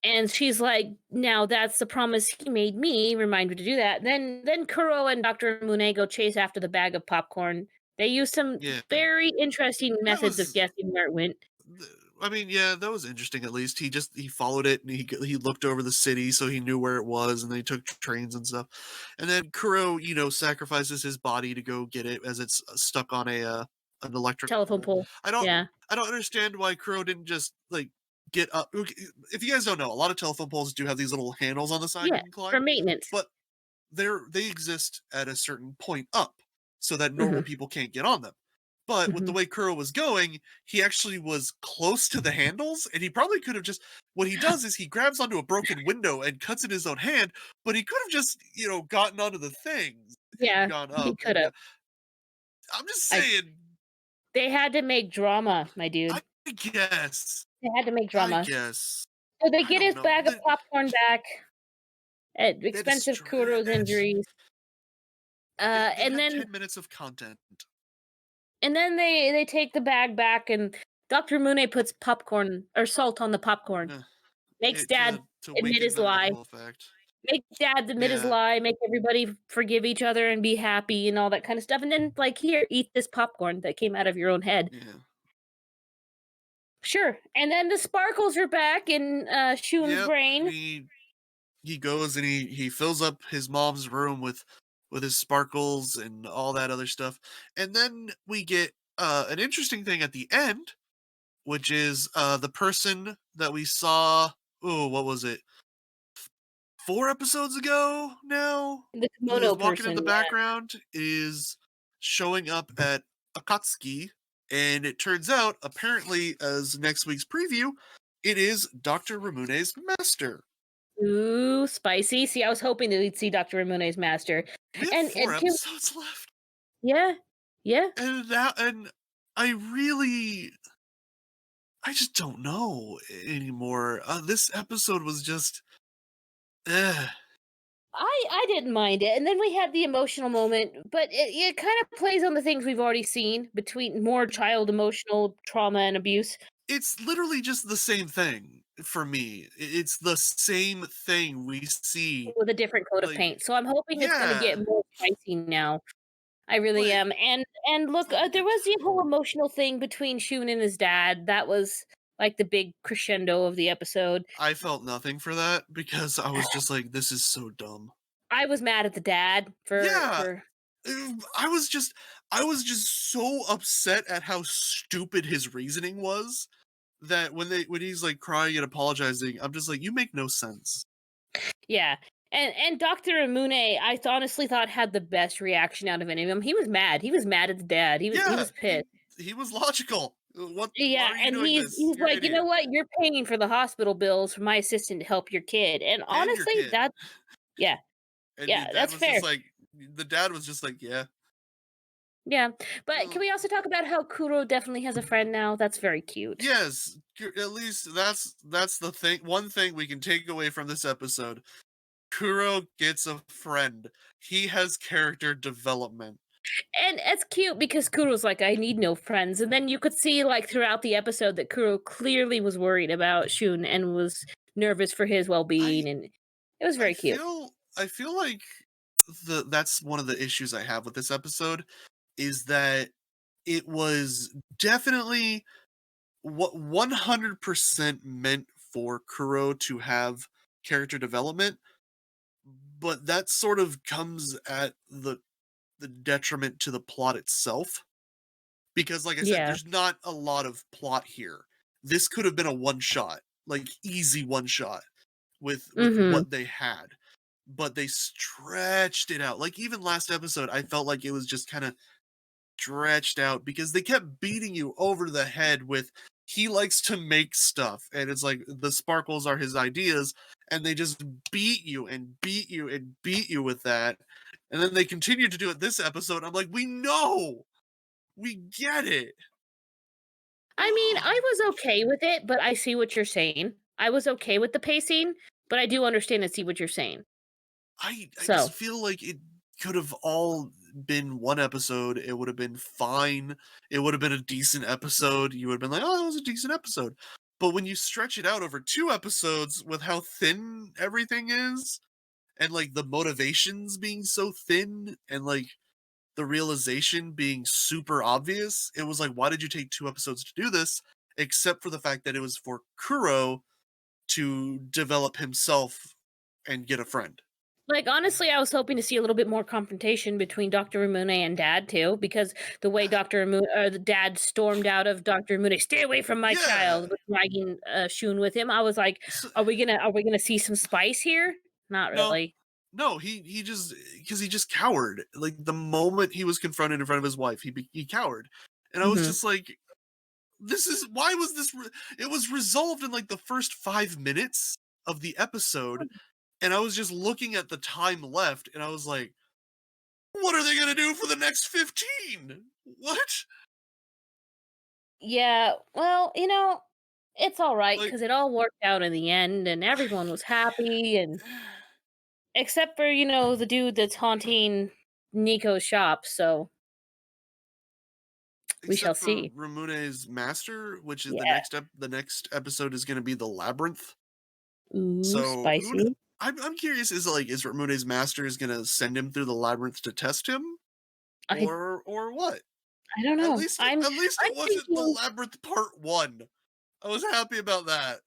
Speaker 1: And she's like, "Now that's the promise he made me, remind me to do that." Then Kuro and Dr. Mune go chase after the bag of popcorn. They use some
Speaker 2: Yeah,
Speaker 1: very interesting
Speaker 2: that
Speaker 1: methods of
Speaker 2: was.
Speaker 1: guessing where it went.
Speaker 2: I mean, yeah, that was interesting. At least he followed it and he looked over the city so he knew where it was, and they took trains and stuff. And then Kuro, sacrifices his body to go get it as it's stuck on a an electric
Speaker 1: Telephone
Speaker 2: pole.
Speaker 1: pole.
Speaker 2: I don't
Speaker 1: Yeah.
Speaker 2: I don't understand why Kuro didn't just like get up. If you guys don't know, a lot of telephone poles do have these little handles on the side you
Speaker 1: Yeah,
Speaker 2: can climb,
Speaker 1: for maintenance.
Speaker 2: but they exist at a certain point up so that normal
Speaker 1: Mhm,
Speaker 2: people can't get on them. But with the
Speaker 1: mhm.
Speaker 2: way Kuro was going, he actually was close to the handles, and he probably could have just. What he does is he grabs onto a broken window and cuts in his own hand, but he could have just, gotten onto the things and
Speaker 1: Yeah,
Speaker 2: gone
Speaker 1: he
Speaker 2: up. And
Speaker 1: could've.
Speaker 2: I'm just
Speaker 1: I
Speaker 2: saying,
Speaker 1: They had to make drama, my
Speaker 2: I
Speaker 1: dude.
Speaker 2: guess,
Speaker 1: They had to make
Speaker 2: I
Speaker 1: drama.
Speaker 2: guess,
Speaker 1: So they
Speaker 2: I
Speaker 1: get
Speaker 2: don't
Speaker 1: his
Speaker 2: know.
Speaker 1: bag of popcorn back at
Speaker 2: They had to
Speaker 1: expense of Kuro's
Speaker 2: stretch.
Speaker 1: injuries.
Speaker 2: They
Speaker 1: And
Speaker 2: had
Speaker 1: then
Speaker 2: 10 minutes of content.
Speaker 1: they take the bag back and Dr. Mune puts popcorn or salt on the popcorn.
Speaker 2: Uh,
Speaker 1: Makes dad
Speaker 2: to
Speaker 1: admit
Speaker 2: weaken
Speaker 1: his
Speaker 2: the
Speaker 1: lie.
Speaker 2: mental effect.
Speaker 1: Make dad admit his
Speaker 2: Yeah,
Speaker 1: lie, make everybody forgive each other and be happy and all that kind of stuff. And then like, "Here, eat this popcorn that came out of your own head."
Speaker 2: yeah.
Speaker 1: Sure. And then the sparkles are back in Shun's
Speaker 2: Yep,
Speaker 1: brain.
Speaker 2: he goes and he fills up his mom's room with his sparkles and all that other stuff. And then we get an interesting thing at the end, which is the person that we saw, oh, what was it? 4 episodes ago now,
Speaker 1: The
Speaker 2: who is
Speaker 1: kimono
Speaker 2: walking in
Speaker 1: person,
Speaker 2: the
Speaker 1: yeah.
Speaker 2: background is showing up at Akatsuki, and it turns out apparently as next week's preview, it is Dr. Ramune's master.
Speaker 1: Ooh, spicy. See, I was hoping that we'd see Dr. Ramune's master.
Speaker 2: We have
Speaker 1: And
Speaker 2: 4
Speaker 1: can
Speaker 2: episodes left.
Speaker 1: yeah. Yeah.
Speaker 2: And I really I just don't know anymore. This episode was just eh.
Speaker 1: I didn't mind it, and then we had the emotional moment, but it kind of plays on the things we've already seen between more child emotional trauma and abuse
Speaker 2: It's literally just the same thing for me. It's the same thing we see.
Speaker 1: with a different coat of
Speaker 2: Like,
Speaker 1: paint. So I'm hoping it's going to
Speaker 2: yeah,
Speaker 1: get more spicy now. I really
Speaker 2: but
Speaker 1: am. And look, there was the whole emotional thing between Shun and his dad. That was like the big crescendo of the episode.
Speaker 2: I felt nothing for that because I was just like, this is so dumb.
Speaker 1: I was mad at the dad
Speaker 2: Yeah,
Speaker 1: for
Speaker 2: I was just so upset at how stupid his reasoning was that when he's like crying and apologizing, I'm just like, you make no sense.
Speaker 1: yeah. And Dr. Amune, honestly thought had the best reaction out of any of them. He was mad. He was mad at the dad. He
Speaker 2: Yeah,
Speaker 1: was pissed.
Speaker 2: he was logical. Why
Speaker 1: Yeah,
Speaker 2: are you
Speaker 1: and
Speaker 2: doing this?
Speaker 1: he's
Speaker 2: You're an
Speaker 1: like, "You know
Speaker 2: idiot.
Speaker 1: what? You're paying for the hospital bills for my assistant to help your kid." And
Speaker 2: And your
Speaker 1: honestly,
Speaker 2: kid.
Speaker 1: yeah,
Speaker 2: And
Speaker 1: yeah, that's fair.
Speaker 2: the dad was just like, yeah.
Speaker 1: Yeah. But can
Speaker 2: Well,
Speaker 1: we also talk about how Kuro definitely has a friend now? That's very cute.
Speaker 2: yes, at least that's the thing. One thing we can take away from this episode: Kuro gets a friend. He has character development.
Speaker 1: And it's cute because Kuro's like, "I need no friends." And then you could see like throughout the episode that Kuro clearly was worried about Shun and was nervous for his well-being
Speaker 2: I
Speaker 1: and it was
Speaker 2: I
Speaker 1: very cute.
Speaker 2: feel I feel like that's one of the issues I have with this episode is that it was definitely what 100% meant for Kuro to have character development, but that sort of comes at the detriment to the plot itself because like I said,
Speaker 1: Yeah.
Speaker 2: there's not a lot of plot here. This could have been a one shot, like easy one shot with
Speaker 1: Mhm.
Speaker 2: what they had. but they stretched it out. Like, even last episode, I felt like it was just kind of stretched out because they kept beating you over the head with he likes to make stuff, and it's like the sparkles are his ideas, and they just beat you and beat you and beat you with that. And then they continue to do it this episode. I'm like, we know, we get it.
Speaker 1: I mean, I was okay with it, but I see what you're saying. I was okay with the pacing, but I do understand and see what you're saying.
Speaker 2: I
Speaker 1: So,
Speaker 2: just feel like it could have all been one episode. It would have been fine. It would have been a decent episode. You would have been like, oh, that was a decent episode. But when you stretch it out over 2 episodes with how thin everything is, and like the motivations being so thin, and like the realization being super obvious, it was like, why did you take 2 episodes to do this? Except for the fact that it was for Kuro to develop himself and get a friend.
Speaker 1: like, honestly, I was hoping to see a little bit more confrontation between Dr. Ramune and Dad, too, because the way the Dad stormed out of Dr. Ramune, "Stay away from my
Speaker 2: Yeah.
Speaker 1: child," with dragging, Shun with him, I was like,
Speaker 2: So,
Speaker 1: are we gonna see some spice here? Not
Speaker 2: no,
Speaker 1: really.
Speaker 2: no, he just because he just cowered. Like the moment he was confronted in front of his wife, he cowered, and I was
Speaker 1: Mhm.
Speaker 2: just like, "This is why was this?" It was resolved in like the first 5 minutes of the episode, and I was just looking at the time left, and I was like, "What are they gonna do for the next 15? What?"
Speaker 1: Yeah, well, it's alright
Speaker 2: Like,
Speaker 1: because it all worked out in the end, and everyone was happy, and except for, the dude that's haunting Nico's shop, so we shall
Speaker 2: except for
Speaker 1: see.
Speaker 2: Ramune's master, which is
Speaker 1: Yeah.
Speaker 2: the next episode is gonna be the labyrinth.
Speaker 1: Ooh,
Speaker 2: So
Speaker 1: spicy.
Speaker 2: I'm curious, is Ramune's master is gonna send him through the labyrinth to test him,
Speaker 1: I
Speaker 2: or what?
Speaker 1: I don't know.
Speaker 2: At least
Speaker 1: I'm
Speaker 2: it wasn't the
Speaker 1: thinking
Speaker 2: labyrinth part 1. I was happy about that.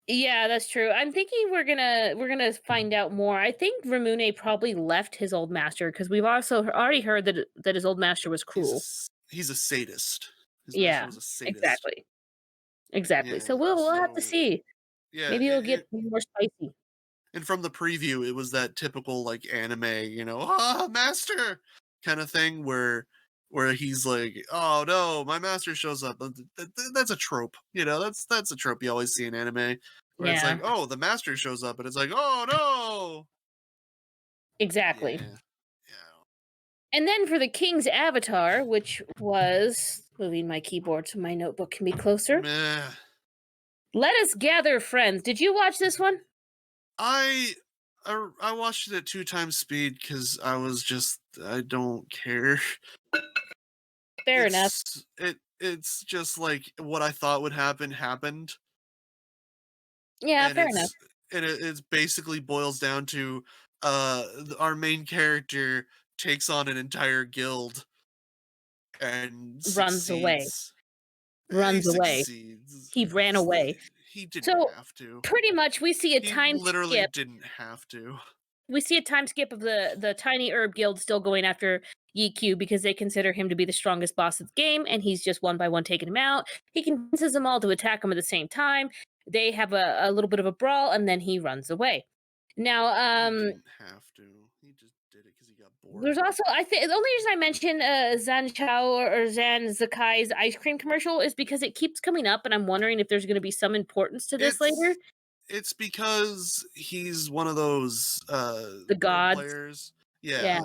Speaker 1: yeah, that's true. I'm thinking we're gonna find out more. I think Ramune probably left his old master because we've also already heard that his old master was cruel.
Speaker 2: He's a sadist. His master
Speaker 1: Yeah,
Speaker 2: was a sadist.
Speaker 1: exactly. Exactly.
Speaker 2: Yeah.
Speaker 1: So we'll have to
Speaker 2: So
Speaker 1: see.
Speaker 2: yeah,
Speaker 1: Maybe it'll get more spicy.
Speaker 2: and from the preview, it was that typical like anime, ah, master kind of thing where he's like, oh no, my master shows up. That's a trope, that's a trope you always see in anime, where it's like,
Speaker 1: Yeah,
Speaker 2: oh, the master shows up, and it's like, oh no,
Speaker 1: exactly.
Speaker 2: yeah, yeah,
Speaker 1: And then for the King's Avatar, which was moving my keyboard so my notebook can be closer.
Speaker 2: meh.
Speaker 1: Let Us Gather Friends. Did you watch this one?
Speaker 2: I I watched it at 2 times speed because I don't care.
Speaker 1: Fair enough.
Speaker 2: It's just like what I thought would happen happened,
Speaker 1: Yeah,
Speaker 2: and
Speaker 1: fair enough.
Speaker 2: it's basically boils down to our main character takes on an entire guild and
Speaker 1: Runs away.
Speaker 2: succeeds. He
Speaker 1: Runs away.
Speaker 2: succeeds.
Speaker 1: He ran away.
Speaker 2: He didn't
Speaker 1: So
Speaker 2: have to.
Speaker 1: pretty much we see a
Speaker 2: He
Speaker 1: time
Speaker 2: literally
Speaker 1: skip.
Speaker 2: didn't have to.
Speaker 1: We see a time skip of the tiny herb guild still going after EQ because they consider him to be the strongest boss of the game, and he's just one by one taking him out. He convinces them all to attack him at the same time. They have a little bit of a brawl, and then he runs away. Now,
Speaker 2: He didn't have to. He just did it because he got bored.
Speaker 1: there's also I think the only reason I mention Zan Chao or Zan Zakai's ice cream commercial is because it keeps coming up, and I'm wondering if there's going to be some importance to this later.
Speaker 2: It's because he's one of those
Speaker 1: The
Speaker 2: role
Speaker 1: gods,
Speaker 2: players.
Speaker 1: yeah,
Speaker 2: Yeah.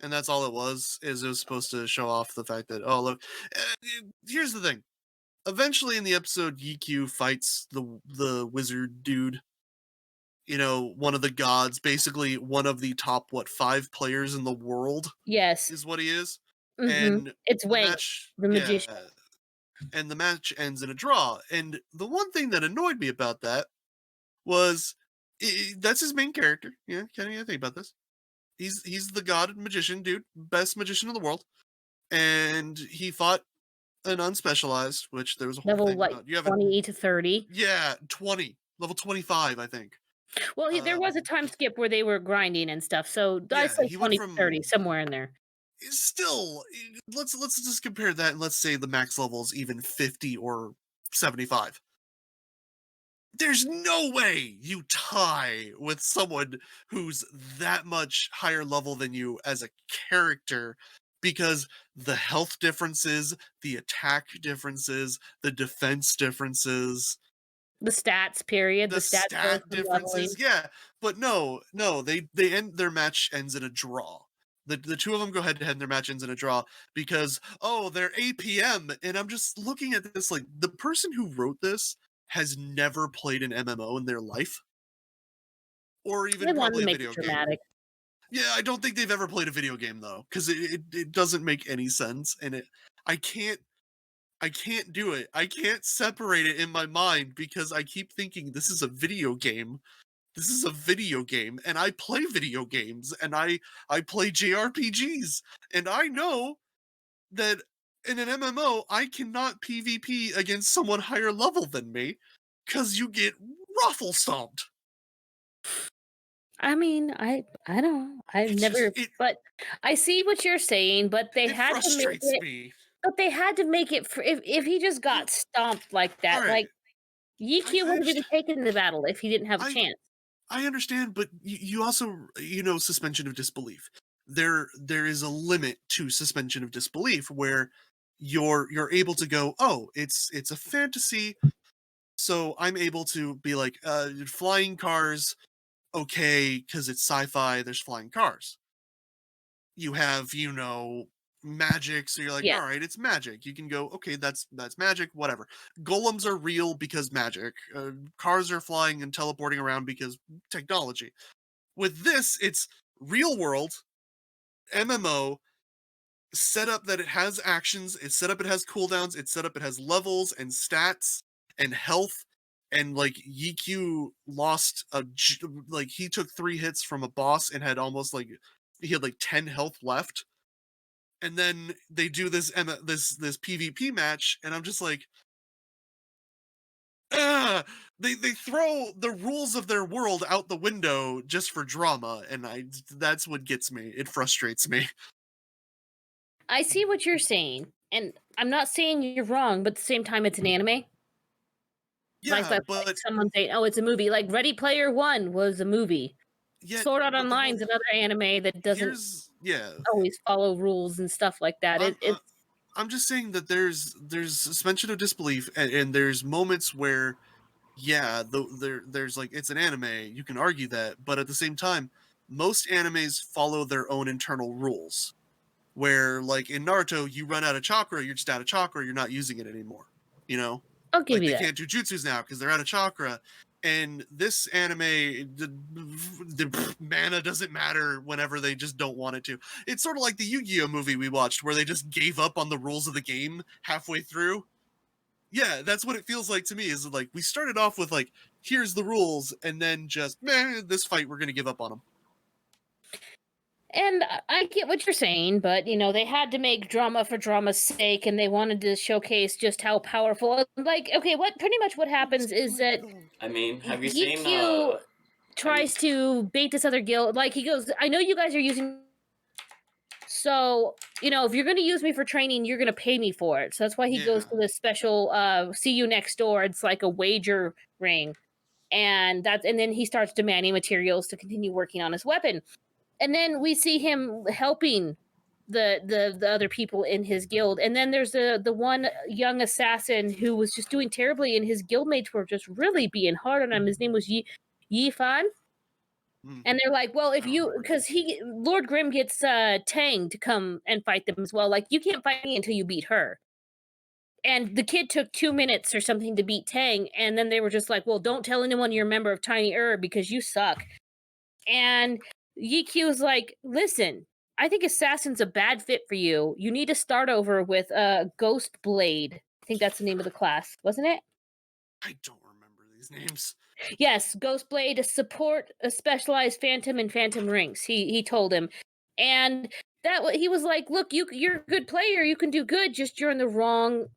Speaker 2: And that's all it was, is it was supposed to show off the fact that, oh look, here's the thing. Eventually in the episode, EQ fights the wizard dude. One of the gods, basically one of the top 5 players in the world
Speaker 1: yes,
Speaker 2: is what he is.
Speaker 1: mm-hmm.
Speaker 2: And
Speaker 1: It's
Speaker 2: the
Speaker 1: Wang,
Speaker 2: match,
Speaker 1: the
Speaker 2: yeah,
Speaker 1: magician.
Speaker 2: and the match ends in a draw. And the one thing that annoyed me about that was that's his main character. Yeah, Kenny, I think about this. He's the god magician dude, best magician in the world, and he fought an unspecialized, which there was a whole
Speaker 1: Level
Speaker 2: thing
Speaker 1: like
Speaker 2: about. You haven't,
Speaker 1: 20 to 30.
Speaker 2: yeah, 20, level 25, I think.
Speaker 1: Well, there was a time skip where they were grinding and stuff, so I
Speaker 2: Yeah,
Speaker 1: say
Speaker 2: he went
Speaker 1: 20 to 30,
Speaker 2: from
Speaker 1: somewhere in there.
Speaker 2: still. Let's just compare that, and let's say the max level is even 50 or 75. there's no way you tie with someone who's that much higher level than you as a character, because the health differences, the attack differences, the defense differences,
Speaker 1: The stats, period.
Speaker 2: the
Speaker 1: The stats go
Speaker 2: stat
Speaker 1: from leveling.
Speaker 2: differences. Yeah, but no, they end their match ends in a draw. The two of them go head to head and their match ends in a draw because they're APM, and I'm just looking at this like the person who wrote this has never played an MMO in their life or
Speaker 1: They
Speaker 2: even
Speaker 1: wanted
Speaker 2: probably
Speaker 1: to
Speaker 2: a
Speaker 1: make it
Speaker 2: video game.
Speaker 1: dramatic.
Speaker 2: Yeah, I don't think they've ever played a video game though, because it doesn't make any sense, and I can't I can't do it. I can't separate it in my mind because I keep thinking this is a video game. This is a video game, and I play video games, and I play JRPGs, and I know that in an MMO I cannot PvP against someone higher level than me because you get ruffle stomped.
Speaker 1: I mean, I don't know. I've
Speaker 2: It's just
Speaker 1: never, but I see what you're saying. But they
Speaker 2: it
Speaker 1: had to make
Speaker 2: frustrates
Speaker 1: it.
Speaker 2: me.
Speaker 1: But they had to make it for if he just got stomped like
Speaker 2: All
Speaker 1: that,
Speaker 2: right,
Speaker 1: like Yiku
Speaker 2: I
Speaker 1: would have been
Speaker 2: understand.
Speaker 1: taken the battle if he didn't have a
Speaker 2: I
Speaker 1: chance.
Speaker 2: I understand, but you also suspension of disbelief. There is a limit to suspension of disbelief where you're able to go, oh, it's a fantasy, so I'm able to be like, flying cars, okay, because it's sci-fi. There's flying cars. You have magic, so you're like,
Speaker 1: Yes.
Speaker 2: all right, it's magic. You can go, okay, that's magic, whatever. Golems are real because magic. Cars are flying and teleporting around because technology. With this, it's real world MMO set up that it has actions, it's set up it has cooldowns, it's set up it has levels and stats and health. And like EQ lost like he took 3 hits from a boss and had almost like he had like 10 health left. And then they do this PvP match, and I'm just like, ah, they throw the rules of their world out the window just for drama, and that's what gets me. It frustrates me.
Speaker 1: I see what you're saying, and I'm not saying you're wrong, but at the same time, it's an anime.
Speaker 2: Yeah,
Speaker 1: Like
Speaker 2: but
Speaker 1: someone saying, "Oh, it's a movie." Like Ready Player One was a movie.
Speaker 2: yet,
Speaker 1: Sword Art
Speaker 2: but the whole
Speaker 1: Online's another anime that doesn't
Speaker 2: here's yeah.
Speaker 1: always follow rules and stuff like that.
Speaker 2: I'm
Speaker 1: It's
Speaker 2: I'm just saying that there's suspension of disbelief, and there's moments where yeah, there's like it's an anime. You can argue that, but at the same time, most animes follow their own internal rules. Where like in Naruto, you run out of chakra, you're just out of chakra, you're not using it anymore. You know,
Speaker 1: I'll give
Speaker 2: like
Speaker 1: you
Speaker 2: they
Speaker 1: that.
Speaker 2: can't do jutsus now because they're out of chakra. And this anime, the mana doesn't matter whenever they just don't want it to. It's sort of like the Yu-Gi-Oh movie we watched, where they just gave up on the rules of the game halfway through. Yeah, that's what it feels like to me. Is like we started off with like, here's the rules, and then just this fight we're gonna give up on them.
Speaker 1: And I get what you're saying, but they had to make drama for drama's sake, and they wanted to showcase just how powerful. Like, okay, pretty much what happens is that
Speaker 3: I mean, have you seen?
Speaker 1: Yiku
Speaker 3: Have you?
Speaker 1: tries to bait this other guild. Like he goes, "I know you guys are using, so if you're going to use me for training, you're going to pay me for it." So that's why he goes
Speaker 2: Yeah.
Speaker 1: to this special "see you next door." It's like a wager ring, and then he starts demanding materials to continue working on his weapon. And then we see him helping the other people in his guild. And then there's the one young assassin who was just doing terribly, and his guildmates were just really being hard on him. His name was Yi Fan.
Speaker 2: Mm.
Speaker 1: And they're like, well,
Speaker 2: I
Speaker 1: if
Speaker 2: don't
Speaker 1: you,
Speaker 2: remember.
Speaker 1: because Lord Grim gets Tang to come and fight them as well. Like, you can't fight me until you beat her. And the kid took 2 minutes or something to beat Tang. And then they were just like, well, don't tell anyone you're a member of Tiny because you suck. And YQ is like, listen, I think Assassin's a bad fit for you. You need to start over with Ghost Blade. I think that's the name of the class, wasn't it?
Speaker 2: I don't remember these names.
Speaker 1: Yes, Ghost Blade to support a specialized Phantom and Phantom rings. He told him, and he was like, look, you're a good player. You can do good. Just you're in the wrong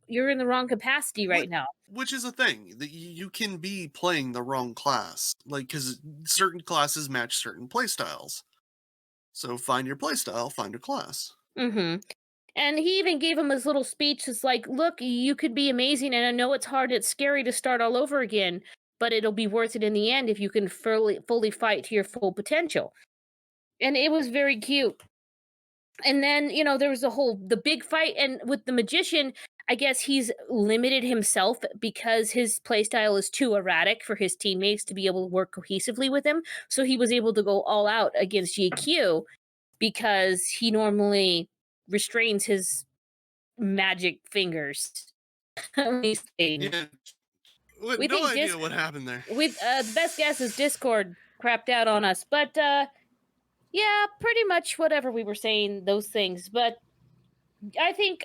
Speaker 1: capacity right now.
Speaker 2: Which is a thing that you can be playing the wrong class, like because certain classes match certain playstyles. So find your playstyle, find a class.
Speaker 1: Mm-hmm. And he even gave him his little speech. It's like, look, you could be amazing, and I know it's hard, it's scary to start all over again, but it'll be worth it in the end if you can fully fight to your full potential. And it was very cute. And then, there was the big fight, and with the magician, I guess he's limited himself because his playstyle is too erratic for his teammates to be able to work cohesively with him. So he was able to go all out against GQ because he normally restrains his magic fingers.
Speaker 2: Yeah.
Speaker 1: We
Speaker 2: No
Speaker 1: think
Speaker 2: idea what happened there.
Speaker 1: the best guess is Discord crapped out on us, but yeah, pretty much whatever we were saying, those things. But I think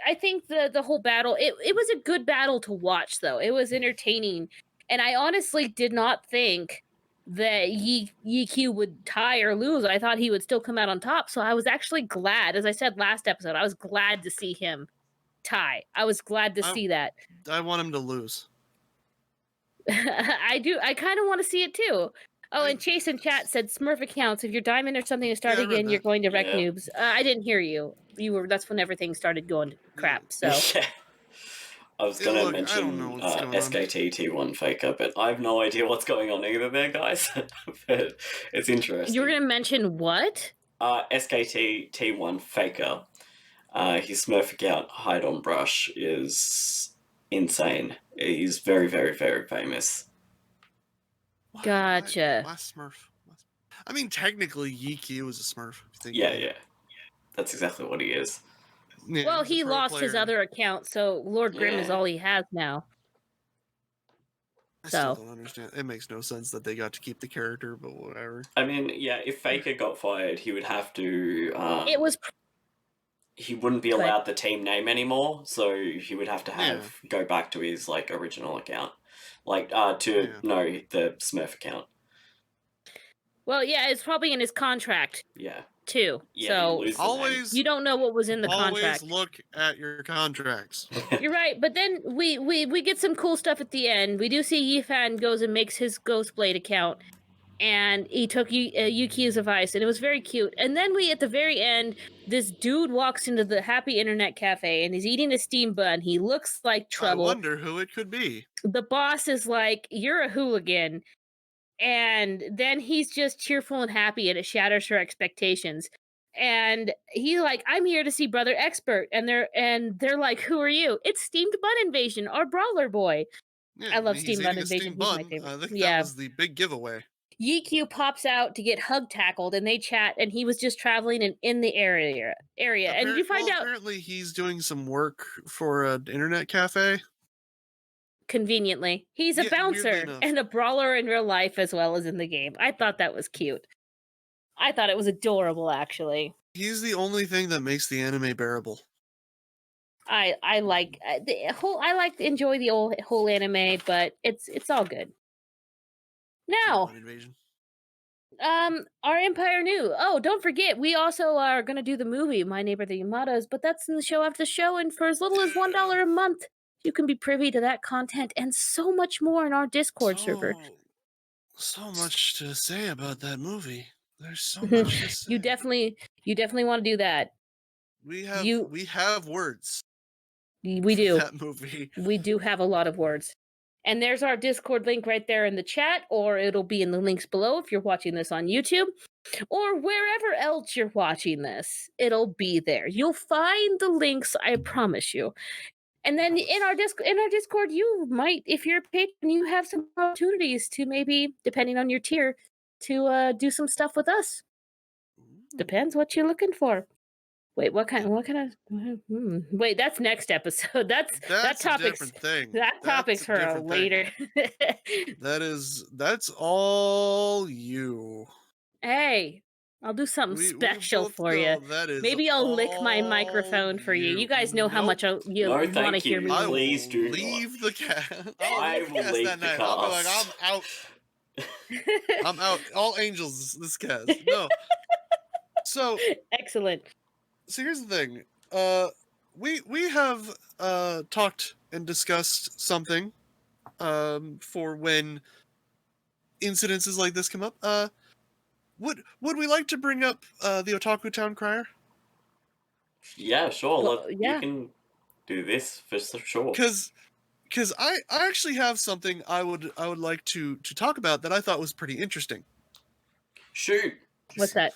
Speaker 1: the whole battle, it was a good battle to watch, though. It was entertaining, and I honestly did not think that Yiq would tie or lose. I thought he would still come out on top. So I was actually glad, as I said last episode, I was glad to see him tie. I was glad to see that.
Speaker 2: I want him to lose.
Speaker 1: I do. I kind of want to see it too. Oh, and Chase in chat said Smurf accounts. If you're diamond or something to start again, you're going to wreck noobs. I didn't hear you. That's when everything started going to crap. So
Speaker 3: yeah. I was going to mention
Speaker 2: I don't know what's going
Speaker 3: SKT T1 Faker, but I have no idea what's going on either there, guys. But it's interesting.
Speaker 1: You were going to mention what?
Speaker 3: SKT T1 Faker. His Smurf account, Hide on Brush, is insane. He's very, very, very famous.
Speaker 1: Gotcha.
Speaker 2: Why Smurf? I mean, technically, Yiq is a Smurf.
Speaker 3: Yeah. That's exactly what he is.
Speaker 1: Yeah, well, he lost his other account, so Lord Grimm is all he has now.
Speaker 2: I still don't understand. It makes no sense that they got to keep the character, but whatever.
Speaker 3: I mean, yeah, if Faker got fired, he would have to... he wouldn't be allowed the team name anymore, so he would have to go back to his original account, the Smurf account. Well, yeah, it's probably in his contract. Yeah. Too. Yeah, so you don't know what was in the contract.
Speaker 2: Always look at your contracts.
Speaker 1: You're right, but then we get some cool stuff at the end. We do see Yifan goes and makes his Ghostblade account, and he took Yuki's advice, and it was very cute. And then at the very end, this dude walks into the Happy Internet Cafe, and he's eating a steam bun. He looks like trouble.
Speaker 2: I wonder who it could be.
Speaker 1: The boss is like, "You're a hooligan." And then he's just cheerful and happy, and it shatters her expectations. And he's like, "I'm here to see Brother Expert," and they're like, "Who are you?" "It's Steamed Bun Invasion, our brawler boy."
Speaker 2: Yeah,
Speaker 1: I love Steamed Bun Invasion. He's my favorite.
Speaker 2: I think that was the big giveaway.
Speaker 1: Yiq pops out to get hug tackled, and they chat. And he was just traveling in the area. And you find out
Speaker 2: apparently he's doing some work for an internet cafe.
Speaker 1: Conveniently, he's a bouncer and a brawler in real life as well as in the game. I thought that was cute. I thought it was adorable, actually.
Speaker 2: He's the only thing that makes the anime bearable.
Speaker 1: I enjoy the whole anime, but it's all good. Now, our Empire New. Oh, don't forget, we also are going to do the movie My Neighbor the Yamadas, but that's in the show after the show, and for as little as $1 a month, you can be privy to that content and so much more in our Discord server.
Speaker 2: So much to say about that movie. There's so much to say.
Speaker 1: You definitely want to do that.
Speaker 2: We have words.
Speaker 1: We do.
Speaker 2: That movie.
Speaker 1: We do have a lot of words. And there's our Discord link right there in the chat, or it'll be in the links below if you're watching this on YouTube, or wherever else you're watching this. It'll be there. You'll find the links, I promise you. And then in our Discord, you might, if you're a patron, you have some opportunities to maybe, depending on your tier, to do some stuff with us. Depends what you're looking for. Wait, what kind of? Wait, that's next episode. That's topic's
Speaker 2: a different thing.
Speaker 1: That topic's for later.
Speaker 2: That's all you.
Speaker 1: Hey. I'll do something special for you. Maybe I'll lick my microphone for you. You guys know how much you want to hear me.
Speaker 3: Please do
Speaker 2: leave the cast.
Speaker 3: I will leave the cast.
Speaker 2: I'll be like, I'm out. I'm out. All angels, this cast. No. So
Speaker 1: excellent.
Speaker 2: So here's the thing. We have talked and discussed something for when incidences like this come up. Would we like to bring up the Otaku Town Crier?
Speaker 3: Yeah, sure. You can do this for sure.
Speaker 2: Because because I actually have something I would like to talk about that I thought was pretty interesting.
Speaker 3: Shoot.
Speaker 1: What's that?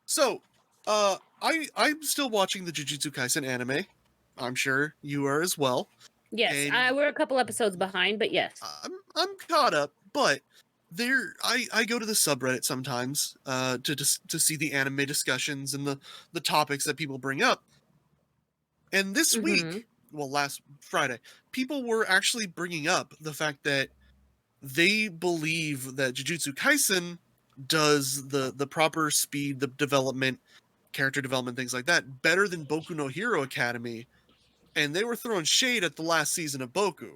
Speaker 2: So, I'm still watching the Jujutsu Kaisen anime. I'm sure you are as well.
Speaker 1: Yes,
Speaker 2: And
Speaker 1: we're a couple episodes behind, but yes.
Speaker 2: I'm caught up, but I go to the subreddit sometimes to see the anime discussions and the topics that people bring up. And this
Speaker 1: Mm-hmm.
Speaker 2: week, well, last Friday, people were actually bringing up the fact that they believe that Jujutsu Kaisen does the proper speed, the development, character development, things like that, better than Boku no Hero Academy. And they were throwing shade at the last season of Boku.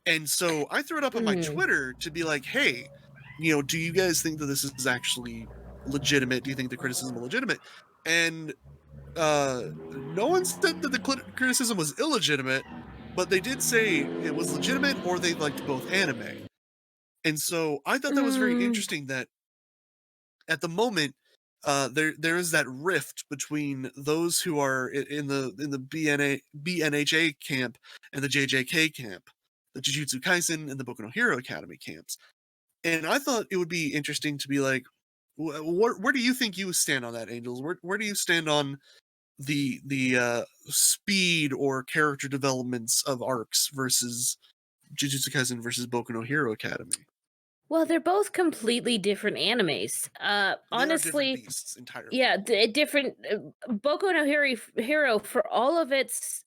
Speaker 2: And so I threw it up on my
Speaker 1: Mm.
Speaker 2: Twitter to be like, hey, do you guys think that this is actually legitimate? Do you think the criticism is legitimate? And no one said that the criticism was illegitimate, but they did say it was legitimate or they liked both anime. And so I thought that was very interesting that at the moment, there is that rift between those who are in the BNHA camp and the JJK camp, the Jujutsu Kaisen and the Boku no Hero Academy camps. And I thought it would be interesting to be like, where do you think you stand on that, Angels? Where do you stand on the speed or character developments of arcs versus Jujutsu Kaisen versus Boku no Hero Academy?
Speaker 1: Well, they're both completely different animes.
Speaker 2: They are different
Speaker 1: Honestly,
Speaker 2: beasts entirely.
Speaker 1: yeah, different. Boku no Hero, for all of its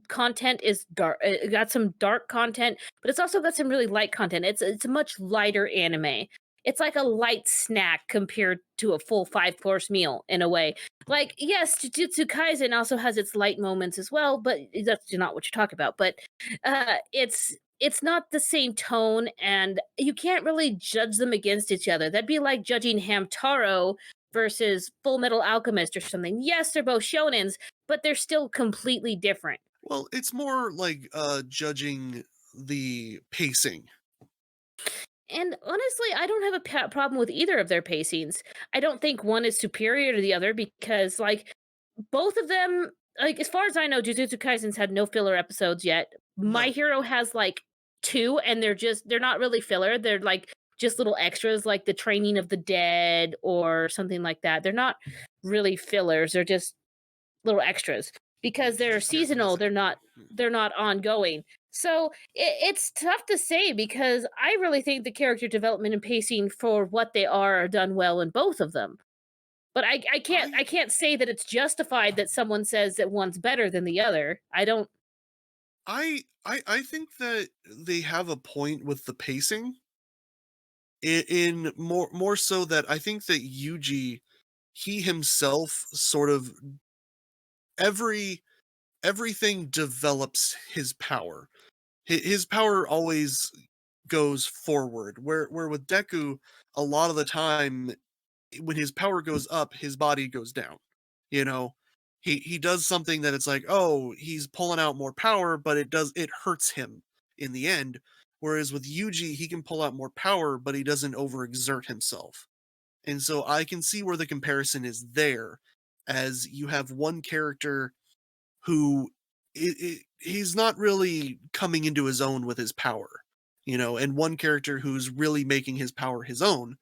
Speaker 1: content is dark. It got some dark content, but it's also got some really light content. It's a much lighter anime. It's like a light snack compared to a full 5-course meal in a way. Like, yes, Jujutsu Kaisen also has its light moments as well, but that's not what you're talking about. But it's not the same tone, and you can't really judge them against each other. That'd be like judging Hamtaro versus Full Metal Alchemist or something. Yes, they're both shonens, but they're still completely different.
Speaker 2: Well, it's more like judging the pacing.
Speaker 1: And honestly, I don't have a problem with either of their pacings. I don't think one is superior to the other because, like, both of them, like, as far as I know, Jujutsu Kaisen's had no filler episodes yet. My
Speaker 2: No.
Speaker 1: Hero has like 2, and they're not really filler. They're like just little extras, like the training of the dead or something like that. They're not really fillers. They're just little extras because they're
Speaker 2: Just character
Speaker 1: seasonal. They're not
Speaker 2: design.
Speaker 1: they're not ongoing. So it's tough to say because I really think the character development and pacing for what they are done well in both of them. But I can't say that it's justified that someone says that one's better than the other. I don't.
Speaker 2: I think that they have a point with the pacing. In more so that I think that Yuji, he himself sort of everything develops his power. His power always goes forward. Where with Deku, a lot of the time when his power goes up, his body goes down. You know, he does something that it's like, oh, he's pulling out more power, but it hurts him in the end. Whereas with Yuji, he can pull out more power, but he doesn't overexert himself. And so I can see where the comparison is there, as you have one character who he's not really coming into his own with his power, and one character who's really making his power his own.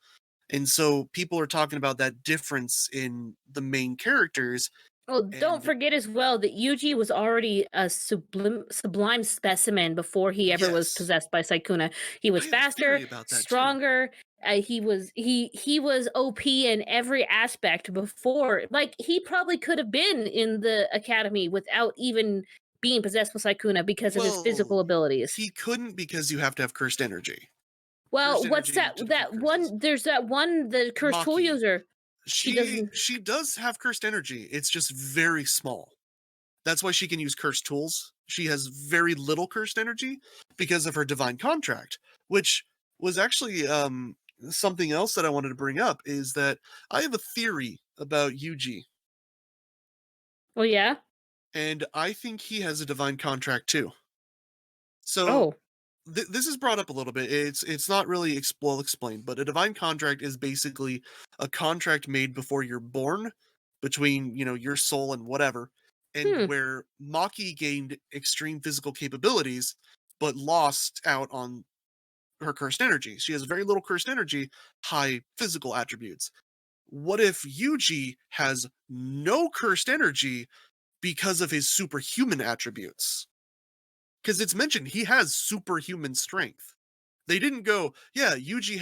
Speaker 2: And so people are talking about that difference in the main characters.
Speaker 1: Oh, don't
Speaker 2: And
Speaker 1: forget as well that Yuji was already a sublime specimen before he ever was
Speaker 2: yes,
Speaker 1: possessed by Saikuna. He was
Speaker 2: I have a theory
Speaker 1: faster,
Speaker 2: about that too.
Speaker 1: stronger. He was OP in every aspect before. Like, he probably could have been in the academy without even being possessed with Saikuna because of his physical
Speaker 2: Well,
Speaker 1: abilities.
Speaker 2: he couldn't because you have to have cursed energy.
Speaker 1: Well,
Speaker 2: Cursed
Speaker 1: what's
Speaker 2: energy
Speaker 1: that?
Speaker 2: to defeat
Speaker 1: That
Speaker 2: curses.
Speaker 1: one. There's that one. The cursed tool
Speaker 2: Maki.
Speaker 1: user. She
Speaker 2: She
Speaker 1: doesn't.
Speaker 2: she does have cursed energy. It's just very small. That's why she can use cursed tools. She has very little cursed energy because of her divine contract, which was actually something else that I wanted to bring up, is that I have a theory about Yuji,
Speaker 1: Well, yeah.
Speaker 2: and I think he has a divine contract too. So
Speaker 1: Oh.
Speaker 2: this is brought up a little bit. It's not really well explained, but a divine contract is basically a contract made before you're born between your soul and whatever, and where Maki gained extreme physical capabilities, but lost out on her cursed energy. She has very little cursed energy, high physical attributes. What if Yuji has no cursed energy because of his superhuman attributes? Because it's mentioned he has superhuman strength. They didn't go, yeah, Yuji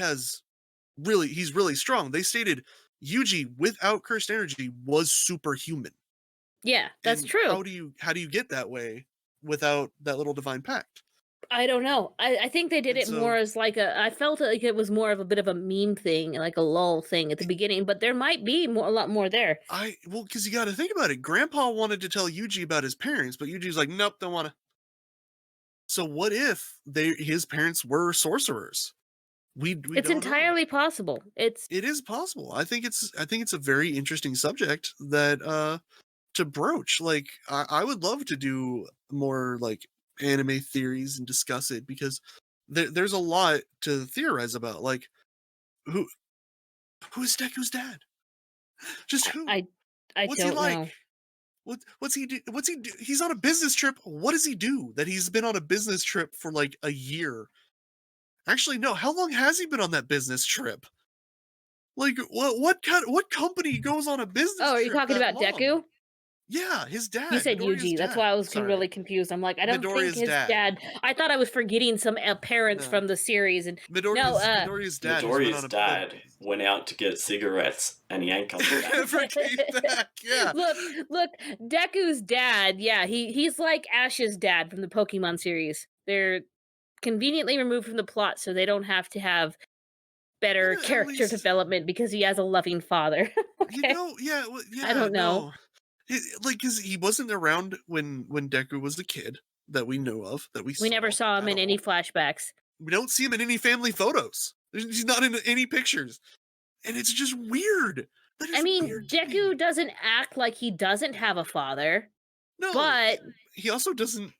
Speaker 2: he's really strong. They stated Yuji without cursed energy was superhuman.
Speaker 1: Yeah, that's
Speaker 2: And
Speaker 1: true.
Speaker 2: how do you get that way without that little divine pact?
Speaker 1: I don't know. I think they did
Speaker 2: And
Speaker 1: it more as like I felt like it was more of a bit of a meme thing, like a lull thing at the beginning, but there might be a lot more there.
Speaker 2: Because you got to think about it. Grandpa wanted to tell Yuji about his parents, but Yuji's like, nope, don't want to. So what if his parents were sorcerers? We
Speaker 1: It's
Speaker 2: don't know.
Speaker 1: entirely possible.
Speaker 2: It is possible. I think it's a very interesting subject that to broach. Like I would love to do more like anime theories and discuss it, because there's a lot to theorize about. Like who is Deku's dad? Just who?
Speaker 1: I
Speaker 2: What's
Speaker 1: don't
Speaker 2: he like?
Speaker 1: know.
Speaker 2: What's he do? What's he do? He's on a business trip. What does he do that he's been on a business trip for like a year? Actually, no. How long has he been on that business trip? Like what company goes on a business
Speaker 1: Oh, are you
Speaker 2: trip
Speaker 1: talking
Speaker 2: that
Speaker 1: about
Speaker 2: long?
Speaker 1: Deku?
Speaker 2: Yeah, his dad.
Speaker 1: You said
Speaker 2: Midoriya's
Speaker 1: Yuji. That's
Speaker 2: dad.
Speaker 1: why I was
Speaker 2: Sorry.
Speaker 1: really confused. I'm like, I don't think
Speaker 2: Midoriya's
Speaker 1: his dad. I thought I was forgetting some parents
Speaker 2: No.
Speaker 1: from the series, and
Speaker 2: Midoriya's dad.
Speaker 3: Midoriya's dad went out to get cigarettes and he ain't coming back.
Speaker 2: Never came back. Yeah.
Speaker 1: Look, Deku's dad. Yeah, he's like Ash's dad from the Pokemon series. They're conveniently removed from the plot, so they don't have to have better
Speaker 2: At
Speaker 1: character
Speaker 2: least,
Speaker 1: development because he has a loving father. Okay,
Speaker 2: yeah, well, yeah.
Speaker 1: I don't know.
Speaker 2: No. Like, because he wasn't around when Deku was a kid that we knew of, that we
Speaker 1: We never saw him
Speaker 2: at
Speaker 1: in any
Speaker 2: all.
Speaker 1: flashbacks.
Speaker 2: We don't see him in any family photos. He's not in any pictures, and it's just weird. That is
Speaker 1: I mean,
Speaker 2: weird to
Speaker 1: Deku
Speaker 2: me.
Speaker 1: doesn't act like he doesn't have a father,
Speaker 2: No,
Speaker 1: but
Speaker 2: he also doesn't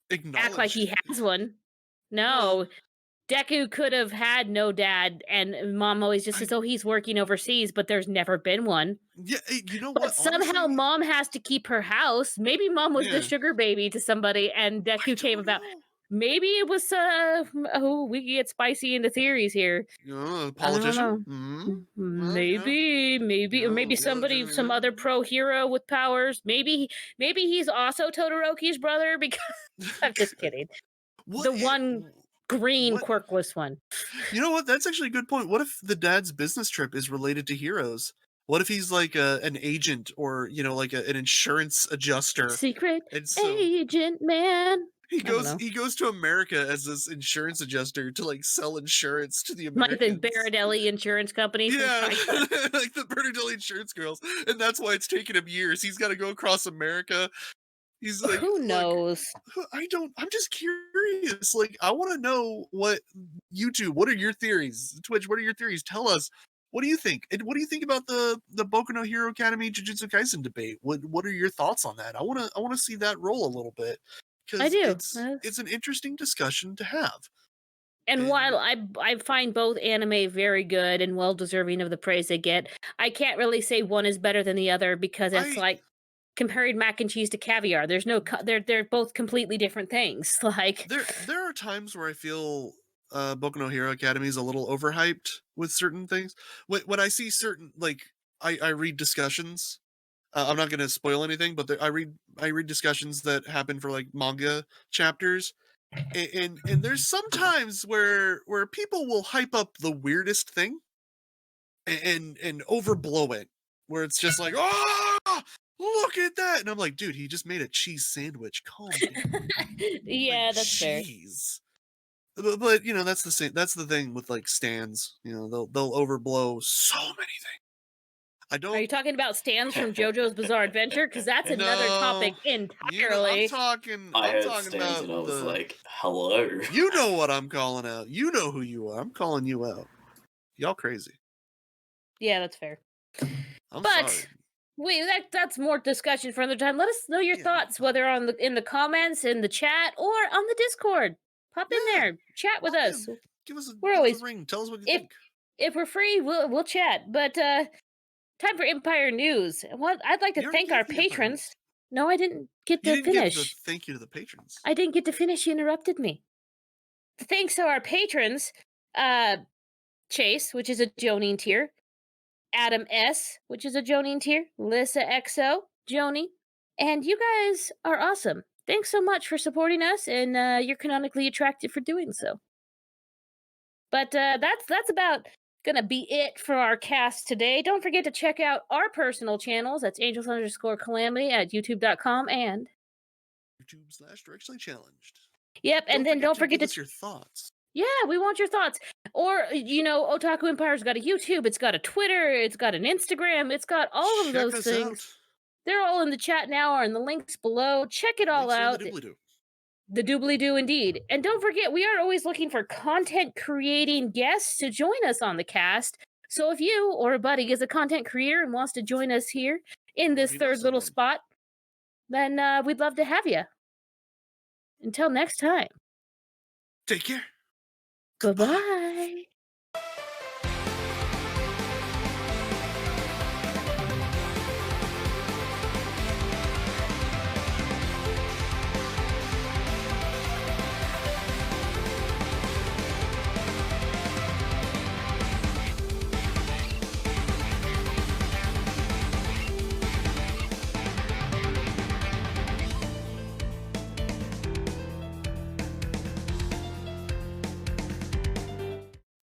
Speaker 2: acknowledge
Speaker 1: act like he has one.
Speaker 2: Well,
Speaker 1: No, Deku could have had no dad, and mom always just says, "Oh, he's working overseas," but there's never been one.
Speaker 2: yeah, you know
Speaker 1: But
Speaker 2: what?
Speaker 1: somehow
Speaker 2: Honestly,
Speaker 1: mom has to keep her house. Maybe mom was the
Speaker 2: yeah,
Speaker 1: sugar baby to somebody, and
Speaker 2: I
Speaker 1: Deku came
Speaker 2: don't
Speaker 1: about.
Speaker 2: know.
Speaker 1: Maybe it was oh, we can get spicy into theories here.
Speaker 2: A
Speaker 1: I don't
Speaker 2: politician?
Speaker 1: know.
Speaker 2: Well,
Speaker 1: Maybe, or maybe somebody, some other pro hero with powers. Maybe he's also Todoroki's brother. Because I'm just kidding. The one green
Speaker 2: what
Speaker 1: quirkless one.
Speaker 2: You know what? That's actually a good point. What if the dad's business trip is related to heroes? What if he's like an agent, or like an insurance adjuster?
Speaker 1: Secret
Speaker 2: And so
Speaker 1: agent man.
Speaker 2: he
Speaker 1: I don't
Speaker 2: goes
Speaker 1: know.
Speaker 2: he goes to America as this insurance adjuster to like sell insurance to the
Speaker 1: Like the
Speaker 2: Americans.
Speaker 1: Baradelli Insurance Company. From
Speaker 2: Yeah,
Speaker 1: Twilight.
Speaker 2: like the Bernardelli insurance girls, and that's why it's taken him years. He's got to go across America. He's like,
Speaker 1: Who
Speaker 2: look,
Speaker 1: knows?
Speaker 2: I'm just curious. Like, I want to know what what are your theories? Twitch, what are your theories? Tell us. What do you think? And what do you think about the Boku no Hero Academy Jujutsu Kaisen debate? What are your thoughts on that? I want to see that roll a little bit,
Speaker 1: I
Speaker 2: because
Speaker 1: do.
Speaker 2: it's an interesting discussion to have.
Speaker 1: And while I find both anime very good and well deserving of the praise they get, I can't really say one is better than the other, because it's like comparing mac and cheese to caviar. There's no they're both completely different things. Like
Speaker 2: there are times where I feel Boku no Hero Academy is a little overhyped with certain things. When I see certain, like, I read discussions. I'm not going to spoil anything, but I read discussions that happen for like manga chapters, and there's sometimes where people will hype up the weirdest thing and overblow it, where it's just like, oh, look at that, and I'm like, dude, he just made a cheese sandwich. Calm down.
Speaker 1: yeah,
Speaker 2: Like,
Speaker 1: that's fair.
Speaker 2: jeez. But that's the same. That's the thing with like stands. They'll overblow so many things. I don't.
Speaker 1: Are you talking about stands from JoJo's Bizarre Adventure? Because that's another topic entirely.
Speaker 2: I'm talking.
Speaker 3: I
Speaker 2: I'm
Speaker 3: heard
Speaker 2: talking
Speaker 3: stands
Speaker 2: about
Speaker 3: and I was like, hello.
Speaker 2: You know what I'm calling out. You know who you are. I'm calling you out. Y'all crazy.
Speaker 1: Yeah, that's fair.
Speaker 2: I'm
Speaker 1: But
Speaker 2: sorry.
Speaker 1: that's more discussion for another time. Let us know your thoughts, whether in the comments, in the chat, or on the Discord. Pop in there, chat with us.
Speaker 2: Give us
Speaker 1: We're
Speaker 2: a
Speaker 1: always
Speaker 2: ring. Tell us what you think.
Speaker 1: If we're free, we'll chat. But time for Empire News. Well, I'd like to
Speaker 2: You already
Speaker 1: thank
Speaker 2: gave
Speaker 1: our
Speaker 2: the Empire
Speaker 1: patrons.
Speaker 2: News.
Speaker 1: No, I didn't get
Speaker 2: You
Speaker 1: to
Speaker 2: didn't give the
Speaker 1: finish.
Speaker 2: thank you to the patrons.
Speaker 1: I didn't get to finish. You interrupted me. Thanks to our patrons, Chase, which is a Jonine tier, Adam S, which is a Jonine tier, Lissa XO, Joni, and you guys are awesome. Thanks so much for supporting us, and you're canonically attractive for doing so. But that's about gonna be it for our cast today. Don't forget to check out our personal channels. That's angels_calamity at youtube.com and
Speaker 2: YouTube/directionally challenged.
Speaker 1: yep, and then don't forget
Speaker 2: give
Speaker 1: to
Speaker 2: us your thoughts.
Speaker 1: yeah, we want your thoughts. Or, Otaku Empire's got a YouTube, it's got a Twitter, it's got an Instagram, it's got all of
Speaker 2: Check
Speaker 1: those
Speaker 2: us
Speaker 1: things.
Speaker 2: out.
Speaker 1: They're all in the chat now or in the links below. Check it all
Speaker 2: Links are in
Speaker 1: out.
Speaker 2: the doobly-doo.
Speaker 1: The doobly-doo indeed. And don't forget, we are always looking for content creating guests to join us on the cast. So if you or a buddy is a content creator and wants to join us here in this
Speaker 2: he knows
Speaker 1: third little
Speaker 2: someone.
Speaker 1: spot, then we'd love to have you. Until next time.
Speaker 2: Take care.
Speaker 1: Bye-bye.